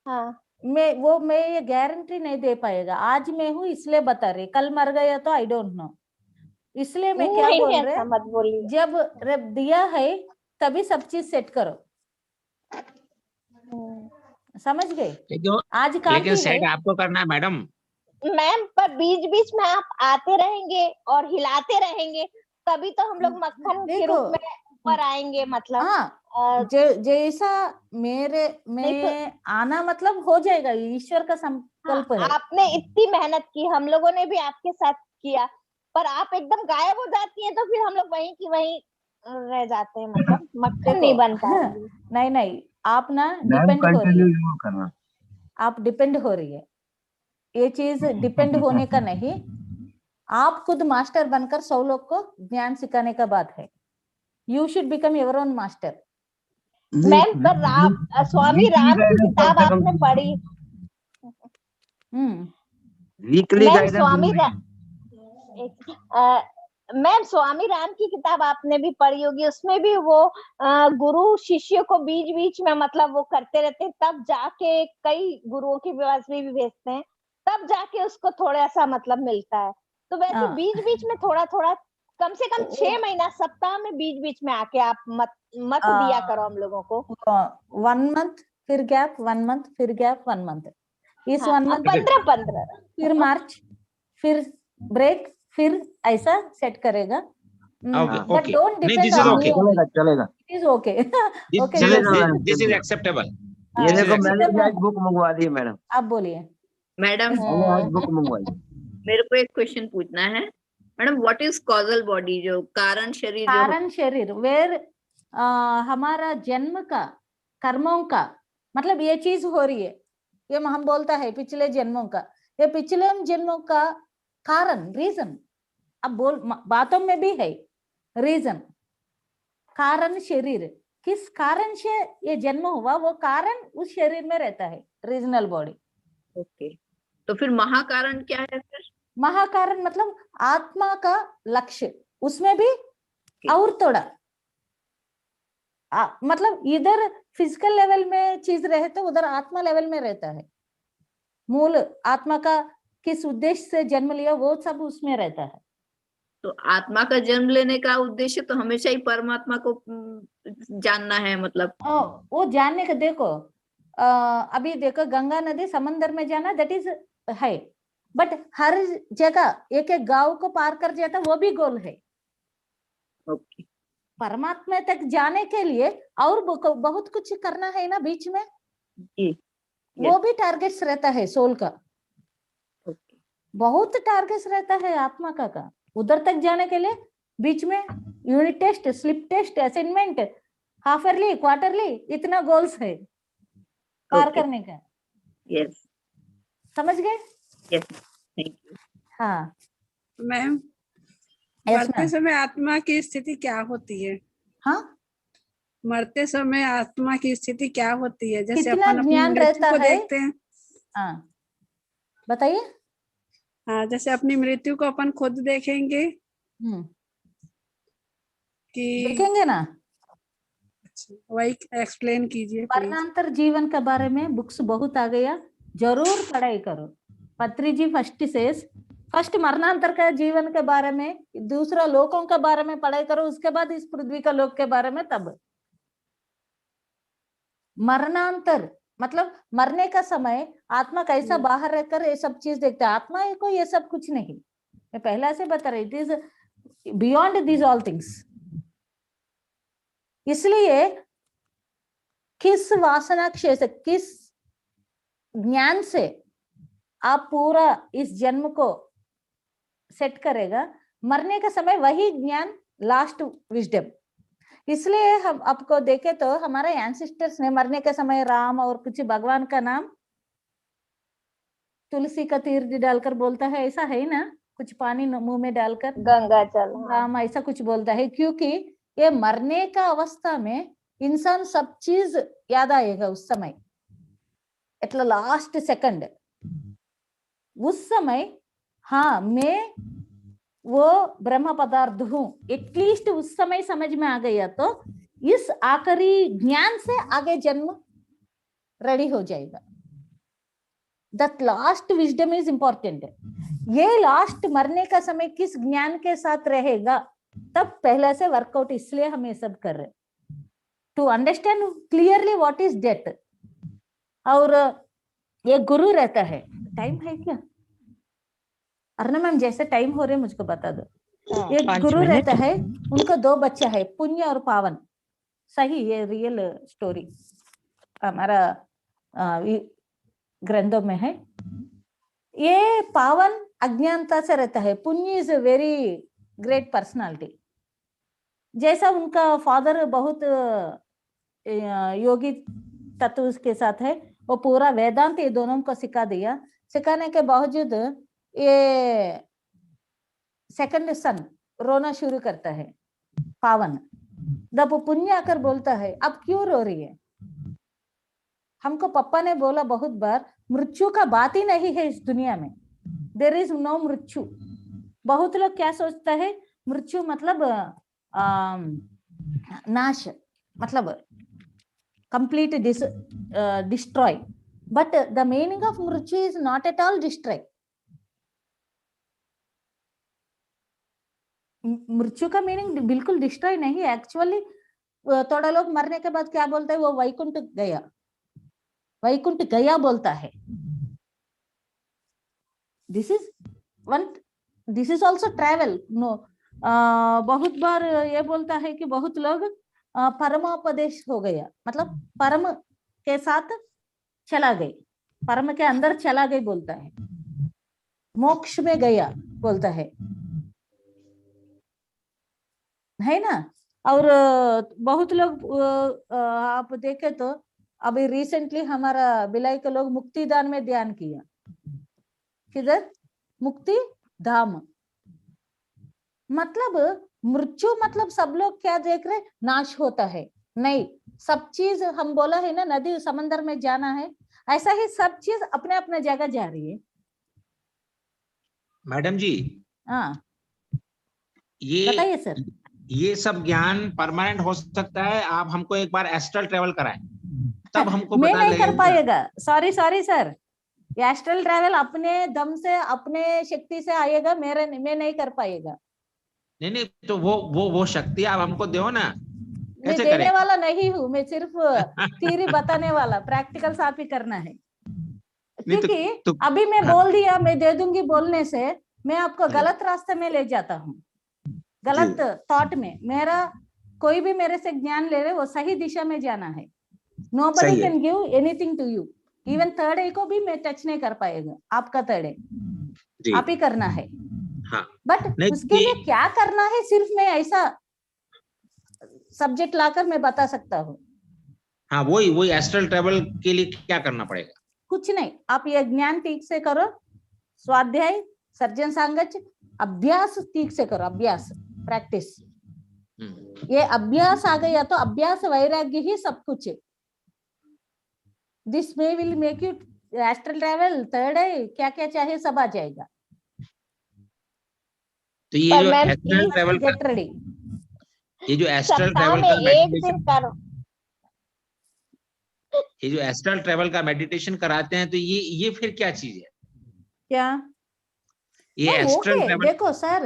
हाँ मैं ये गारंटी नहीं दे पाएगा, आज मैं हूँ इसलिए बता रही, कल मर गया तो आई डोंट नो, इसलिए मैं क्या नहीं, बोल ऐसा रहे, मत बोलिए। जब रब दिया है तभी सब चीज सेट करो, समझ गए? आज लेकिन काफी सेट है आपको करना है मैडम। मैम, पर बीच बीच में आप आते रहेंगे और हिलाते रहेंगे, तभी तो हम लोग मक्खन के रूप में ऊपर आएंगे, मतलब हाँ, जैसा मैं आना मतलब हो जाएगा, ईश्वर का संकल्प है। आपने इतनी मेहनत की, हम लोगों ने भी आपके साथ किया, पर आप एकदम गायब हो जाती हैं तो फिर हम लोग वहीं की वहीं रह जाते हैं, मतलब मक्खन नहीं बन पाएगी। नहीं, आप ना डिपेंड हो रही है, आप डिपेंड हो रही है, ये चीज डिपेंड होने का नहीं, आप खुद मास्टर बनकर 100 लोग को ज्ञान सिखाने का बात है, you should become your own master. Ma'am, पर स्वामी राम की किताब आपने पढ़ी? मैम स्वामी राम की किताब आपने भी पढ़ी होगी, उसमें भी वो गुरु शिष्य को बीच बीच में मतलब वो करते रहते हैं, तब जाके कई गुरुओं के पास भी भेजते हैं, तब जाके उसको थोड़ा सा मतलब मिलता है, तो वैसे बीच बीच में थोड़ा थोड़ा कम से कम 6 महीना सप्ताह में बीच बीच में आके आप मत दिया करो हम लोगों को। 1 मंथ फिर गैप, 1 मंथ फिर गैप, 1 मंथ, इस 1 मंथ 15 फिर मार्च, फिर ब्रेक, फिर ऐसा सेट करेगा, but don't depend on me. चलेगा, it is okay, okay, this is acceptable. ये देखो मैंने आज बुक मंगवा दी है मैडम। आप बोलिए मैडम, मैंने आज बुक मंगवाई। मेरे को एक क्वेश्चन पूछना है madam, what is causal body, जो कारण शरीर, जो कारण शरीर, वेर हमारा जन्म का कर्मों का मतलब ये चीज हो रही है, ये हम बोलता है पिछले जन्मों का, ये पिछले जन्मों का कारण, रीजन, अब बातों में भी है रीजन, कारण शरीर, किस कारण से ये जन्म हुआ, वो कारण उस शरीर में रहता है, रीजनल बॉडी। ओके, तो फिर महाकारण क्या है फिर? महाकारण मतलब आत्मा का लक्ष्य, उसमें भी और थोड़ा मतलब इधर फिजिकल लेवल में चीज रहे तो उधर आत्मा लेवल में रहता है, मूल आत्मा का किस उद्देश्य से जन्म लिया वो सब उसमें रहता है। तो आत्मा का जन्म लेने का उद्देश्य तो हमेशा ही परमात्मा को जानना है, मतलब वो जानने का, देखो अभी देखो गंगा नदी समंदर में जाना, दैट इज है, बट हर जगह एक एक गांव को पार कर जाता, वो भी गोल है। ओके, परमात्मा तक जाने के लिए और बहुत कुछ करना है ना बीच में, वो भी टारगेट्स रहता है सोल का, बहुत टारगेट्स रहता है आत्मा का उधर तक जाने के लिए, बीच में unit test, slip test, assignment, half yearly, quarterly, इतना गोल्स है पार करने का। यस, समझ गए? Yes, thank you. हाँ मैम, मरते समय आत्मा की स्थिति क्या होती है? हाँ, मरते समय आत्मा की स्थिति क्या होती है? जैसे कितना अपन अपनी ज्ञान मृत्यु रहता को है? देखते हैं। हाँ बताइए। हाँ, जैसे अपनी मृत्यु को अपन खुद देखेंगे कि कि देखेंगे ना, अच्छा, वही एक्सप्लेन कीजिए प्लीज। मरणांतर जीवन के बारे में बुक्स बहुत आ गया, जरूर पढ़ाई करो। पत्री जी फर्स्ट मरणांतर का जीवन के बारे में, दूसरा लोकों के बारे में पढ़ाई करो, उसके बाद इस पृथ्वी का लोक के बारे में। तब मरणांतर मतलब मरने का समय आत्मा कैसा बाहर रहकर ये सब चीज देखता है। आत्मा को ये सब कुछ नहीं, मैं पहला से बता रही, it is beyond these all things. इसलिए किस वासना क्षेत्र, किस ज्ञान से आप पूरा इस जन्म को सेट करेगा, मरने का समय वही ज्ञान लास्ट विजडम। इसलिए हम आपको देखे तो हमारे एंसेस्टर्स ने मरने के समय राम और कुछ भगवान का नाम तुलसी का तीर डालकर बोलता है, ऐसा है ना, कुछ पानी मुंह में डालकर गंगा जल, राम ऐसा कुछ बोलता है, क्योंकि ये मरने का अवस्था में इंसान सब चीज याद आएगा उस समय, एट लास्ट सेकंड उस समय। हाँ, मैं वो ब्रह्म पदार्थ हूं, एटलीस्ट उस समय समझ में आ गया तो इस आखिरी ज्ञान से आगे जन्म रेडी हो जाएगा। That last wisdom is important. ये लास्ट मरने का समय किस ज्ञान के साथ रहेगा, तब पहले से वर्कआउट। इसलिए हम ये सब कर रहे, to understand clearly what is death. और ये गुरु रहता है, टाइम है क्या अर्ना मैम, जैसे टाइम हो रहे मुझको बता दो। एक गुरु रहता है, उनको 2 बच्चा है, पुण्य और पावन। सही, ये रियल स्टोरी हमारा ग्रंथों में है। ये पावन अज्ञानता से रहता है, पुण्य is a very great personality. जैसा उनका फादर बहुत योगी तत्व के साथ है, वो पूरा वेदांत ये दोनों को सिखा दिया। सिखाने के बावजूद ये सेकंड सन रोना शुरू करता है, पावन। जब पुण्य आकर बोलता है, अब क्यों रो रही है? हमको पापा ने बोला बहुत बार, मृत्यु का बात ही नहीं है इस दुनिया में, देयर इज नो मृत्यु। बहुत लोग क्या सोचता है, मृत्यु मतलब नाश, मतलब complete destroy, but the meaning of mrityu is not at all destroy. मृत्यु का मीनिंग बिल्कुल डिस्ट्रॉय नहीं है। एक्चुअली थोड़ा लोग मरने के बाद क्या बोलते हैं, वो वैकुंठ गया, वैकुंठ गया बोलता है। This is also travel. No, बहुत बार ये बोलता है कि बहुत लोग परमोपदेश हो गया, मतलब परम के साथ चला गए, परम के अंदर चला गए बोलता है, मोक्ष में गया बोलता है ना। और बहुत लोग आप देखे तो अभी रिसेंटली हमारा बिलाई के लोग मुक्तिदान में ध्यान किया। किधर? मुक्ति धाम। मतलब मृत्यु मतलब सब लोग क्या देख रहे, नाश होता है, नहीं। सब चीज हम बोला है ना, नदी समंदर में जाना है, ऐसा ही सब चीज अपने अपने जगह जा रही है। मैडम जी, हाँ ये बताइए सर। ये सब ज्ञान परमानेंट हो सकता है? आप हमको एक बार एस्ट्रल ट्रेवल कराएं, तब हमको मैं पता नहीं कर लगेगा। पाएगा, सॉरी सर, एस्ट्रल ट्रैवल अपने दम से अपने शक्ति से आएगा, मैं नहीं कर पाएगा। नहीं, तो वो शक्ति आप हमको दो ना। मैं देने वाला नहीं हूँ, मैं सिर्फ थ्योरी बताने वाला, प्रैक्टिकल साथ ही करना है। क्योंकि अभी मैं बोल दिया, मैं दे दूंगी बोलने से मैं आपको गलत रास्ते में ले जाता हूँ, गलत थॉट में। मेरा कोई भी मेरे से ज्ञान ले रहे, वो सही दिशा में जाना है। Nobody can give anything to you, even third eye को भी मैं टच नहीं कर पाएगा। आपका थर्ड आई आप ही करना है। हाँ, बट उसके लिए क्या करना है, सिर्फ मैं ऐसा सब्जेक्ट लाकर मैं बता सकता हूँ। हाँ, वही एस्ट्रल ट्रैवल के लिए क्या करना पड़ेगा? कुछ नहीं, आप ये ज्ञान ठीक से करो, स्वाध्याय, सर्जन सांगच, अभ्यास ठीक से करो, अभ्यास, प्रैक्टिस। ये अभ्यास आ गया तो अभ्यास वैराग्य ही सब कुछ है। This way will make you astral travel, third eye, क्या क्या चाहे सब आ जाएगा। तो ये जो एस्ट्रल ट्रैवल गेट रेडी, ये जो एस्ट्रल ट्रैवल का एक दिन करो, ये जो एस्ट्रल ट्रेवल का मेडिटेशन कराते हैं, तो ये फिर क्या चीज है? क्या ये एस्ट्रल ओके ट्रेवल? देखो सर,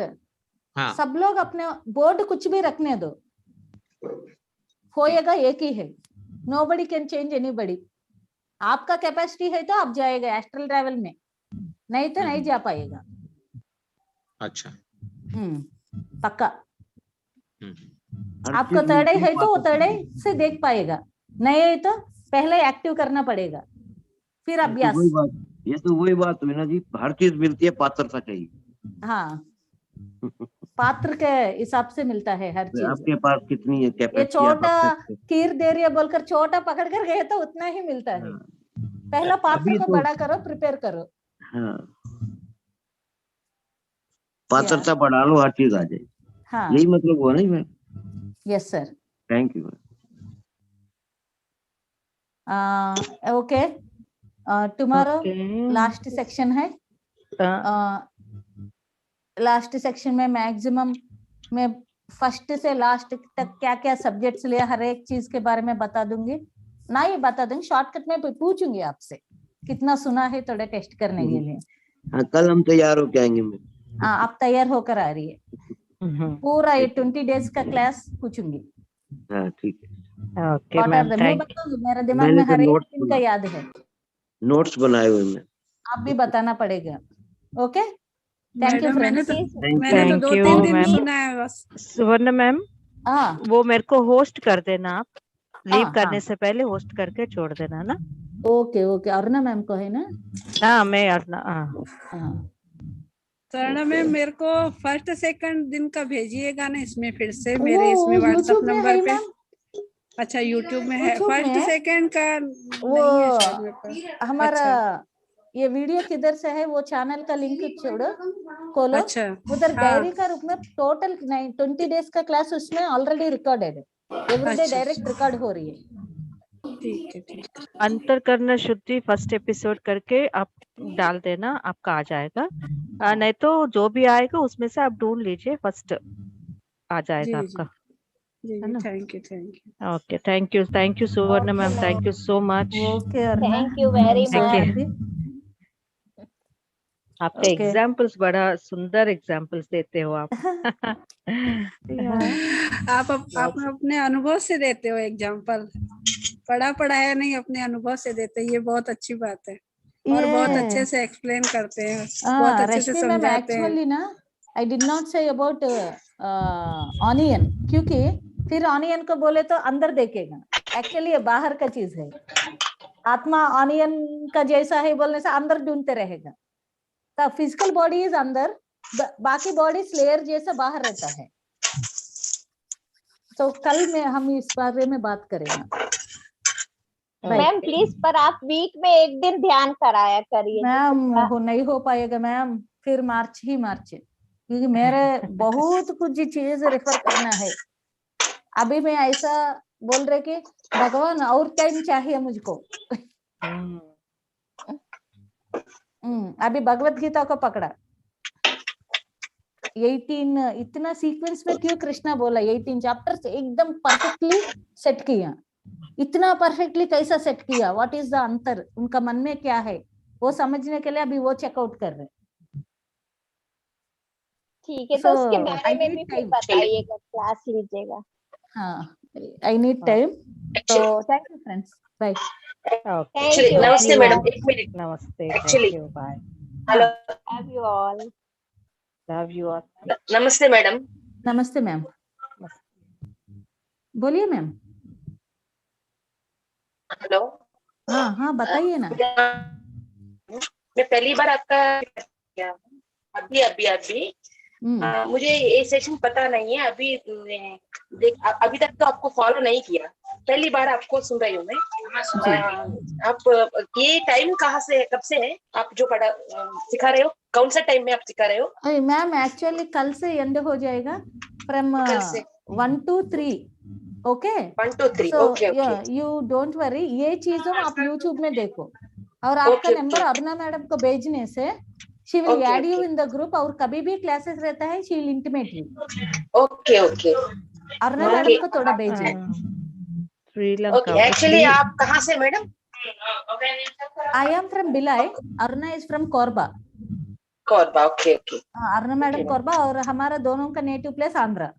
हाँ, सब लोग अपने बोर्ड कुछ भी रखने दो, होएगा एक ही है। Nobody can change anybody. आपका कैपेसिटी है तो आप जाएगा एस्ट्रल ट्रैवल में, नहीं तो नहीं जा पाएगा। अच्छा। पक्का। हर आपको चीज थर्ड मिलती है तो वो पात्र थर्ड से देख पाएगा, नहीं है तो पहले एक्टिव करना पड़ेगा, फिर अभ्यास। वही बात, ये तो वही बात हुई ना जी, हर चीज मिलती है, पात्रता चाहिए। हाँ, पात्र के हिसाब से मिलता है हर चीज। आपके पास कितनी है ये कैपेसिटी? छोटा खीर दे रही है बोलकर छोटा पकड़ कर गए तो उतना ही मिलता है। पहला पात्र को बड़ा करो, प्रिपेयर करो। हाँ, पात्रता बढ़ा लो, हर चीज आ जाए। हाँ, यही मतलब हुआ नहीं मैं? Yes sir. Thank you. Okay, tomorrow last section है। लास्ट सेक्शन में मैक्सिमम में फर्स्ट से लास्ट तक क्या क्या सब्जेक्ट्स लिया, हर एक चीज के बारे में बता दूंगी। ना ही बता दूंगी, शॉर्टकट में पूछूंगी आपसे कितना सुना है, थोड़ा टेस्ट करने के लिए। हाँ, कल हम तैयार होके आएंगे। हाँ, आप तैयार होकर आ रही है, पूरा ये 20 डेज का क्लास पूछूंगी। हाँ ठीक है। Okay ma'am, thank you. मेरे दिमाग में हर एक दिन का याद है, नोट्स बनाए हुए मैं। आप भी बताना पड़ेगा। ओके, थैंक यू मैंने फ्रेंड्स। तो 2-3 दिन सुना है बस। सुवर्ण मैम, हाँ, वो मेरे को होस्ट कर देना, आप लीव हाँ, करने हाँ। से पहले होस्ट करके छोड़ देना ना। ओके ओके, अरुणा मैम को है ना? हाँ, मैं अपना स्वर्ण मैम मेरे को फर्स्ट सेकंड दिन का भेजिएगा ना, इसमें फिर से मेरे इसमें व्हाट्सएप नंबर पे। अच्छा, यूट्यूब में है फर्स्ट सेकंड का? वो नहीं है शायद मेरे पास। हमारा अच्छा। ये वीडियो किधर से है, वो चैनल का लिंक छोड़ो, खोलो। अच्छा, उधर हाँ। डायरी का रूप में टोटल 20 डेज का क्लास उसमें ऑलरेडी रिकॉर्डेड है, एवरीडे अच्छा, डायरेक्ट रिकॉर्ड हो रही है। ठीक है, ठीक है। अंतरकरण शुद्धि फर्स्ट एपिसोड करके आप डाल देना, आपका आ जाएगा। नहीं तो जो भी आएगा उसमें से आप ढूंढ लीजिए, फर्स्ट आ जाएगा आपका। जी, thank you. Okay, thank you Suvarna ma'am, thank you so much. Okay, thank you very much. आपका एग्जाम्पल्स बड़ा सुंदर एग्जाम्पल्स देते हो आप। आप अपने अनुभव से देते हो एग्जाम्पल, पढ़ा है नहीं, अपने अनुभव से देते हैं, ये बहुत अच्छी बात है। और बहुत अच्छे से एक्सप्लेन करते हैं, बहुत अच्छे से समझाते हैं। एक्चुअली ना, I did not say about onion, क्योंकि फिर ऑनियन को बोले तो अंदर देखेगा, एक्चुअली ये बाहर का चीज है। आत्मा ऑनियन का जैसा है बोलने से अंदर ढूंढते रहेगा, तो फिजिकल बॉडी इज अंदर, बाकी बॉडी लेयर जैसा बाहर रहता है। तो कल में हम इस बारे में बात करेंगे। मैम प्लीज, पर आप वीक में एक दिन ध्यान कराया करिए। मैम नहीं हो पाएगा मैम, फिर मार्च, क्योंकि मेरे बहुत कुछ चीज रेफर करना है। अभी मैं ऐसा बोल रहे कि भगवान और टाइम चाहिए मुझको। अभी भगवत गीता को पकड़ा, 18 इतना सीक्वेंस में क्यों कृष्णा बोला, 18 चैप्टर्स एकदम परफेक्टली सेट किया। इतना परफेक्टली कैसा सेट किया, व्हाट इज द अंतर, उनका मन में क्या है, वो समझने के लिए अभी वो चेकआउट कर रहे। ठीक है, तो उसके बारे में भी फिर बताइएगा, क्लास लीजिएगा। हाँ, आई नीड टाइम। तो थैंक यू फ्रेंड्स, बाय। नमस्ते मैडम, एक मिनट। नमस्ते, actually bye. Hello, love you all. Love you all. नमस्ते मैडम। नमस्ते मैम, बोलिए मैम। हेलो, हाँ बताइए ना। मैं पहली बार आपका अभी मुझे ये सेशन पता नहीं है। अभी तक तो आपको फॉलो नहीं किया, पहली बार आपको सुन रही हूँ मैं। आप ये टाइम कहाँ से, कब से है आप जो पढ़ा सिखा रहे हो, कौन सा टाइम में आप सिखा रहे हो? मैम एक्चुअली कल से एंड हो जाएगा, from 1 to 3। Okay, 1 to 3। Okay, you don't worry, ये चीजों आप यूट्यूब में देखो, और आपका नंबर अरुणा मैडम को भेजने से she will add you in the group, और कभी भी क्लासेस रहता है she will intimate you। Okay Aruna madam को थोड़ा भेजिए। ओके, एक्चुअली आप कहाँ से madam? I am from Bhilai. Aruna is from Korba. Korba, okay, okay. Aruna madam Korba और हमारा दोनों का native place Andhra.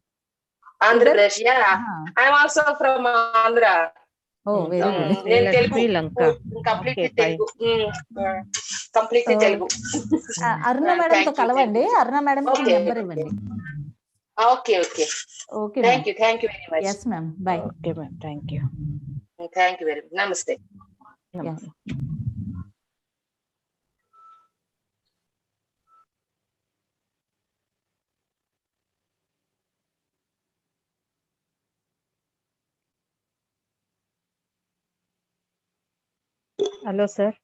Andhra Pradesh, yeah. I'm also from Andhra. Oh, very good. నేను Telugu. Sri Lanka. Completely Okay, fine. Telugu. Completely Telugu. Aruna madam తో కలవండి. Aruna madam కి Okay. Number ఇవ్వండి. Okay, okay. Okay. Thank you very much. Yes, ma'am. Bye. Okay, ma'am. Thank you. Thank you very much. Namaste. Yes. Hello, sir.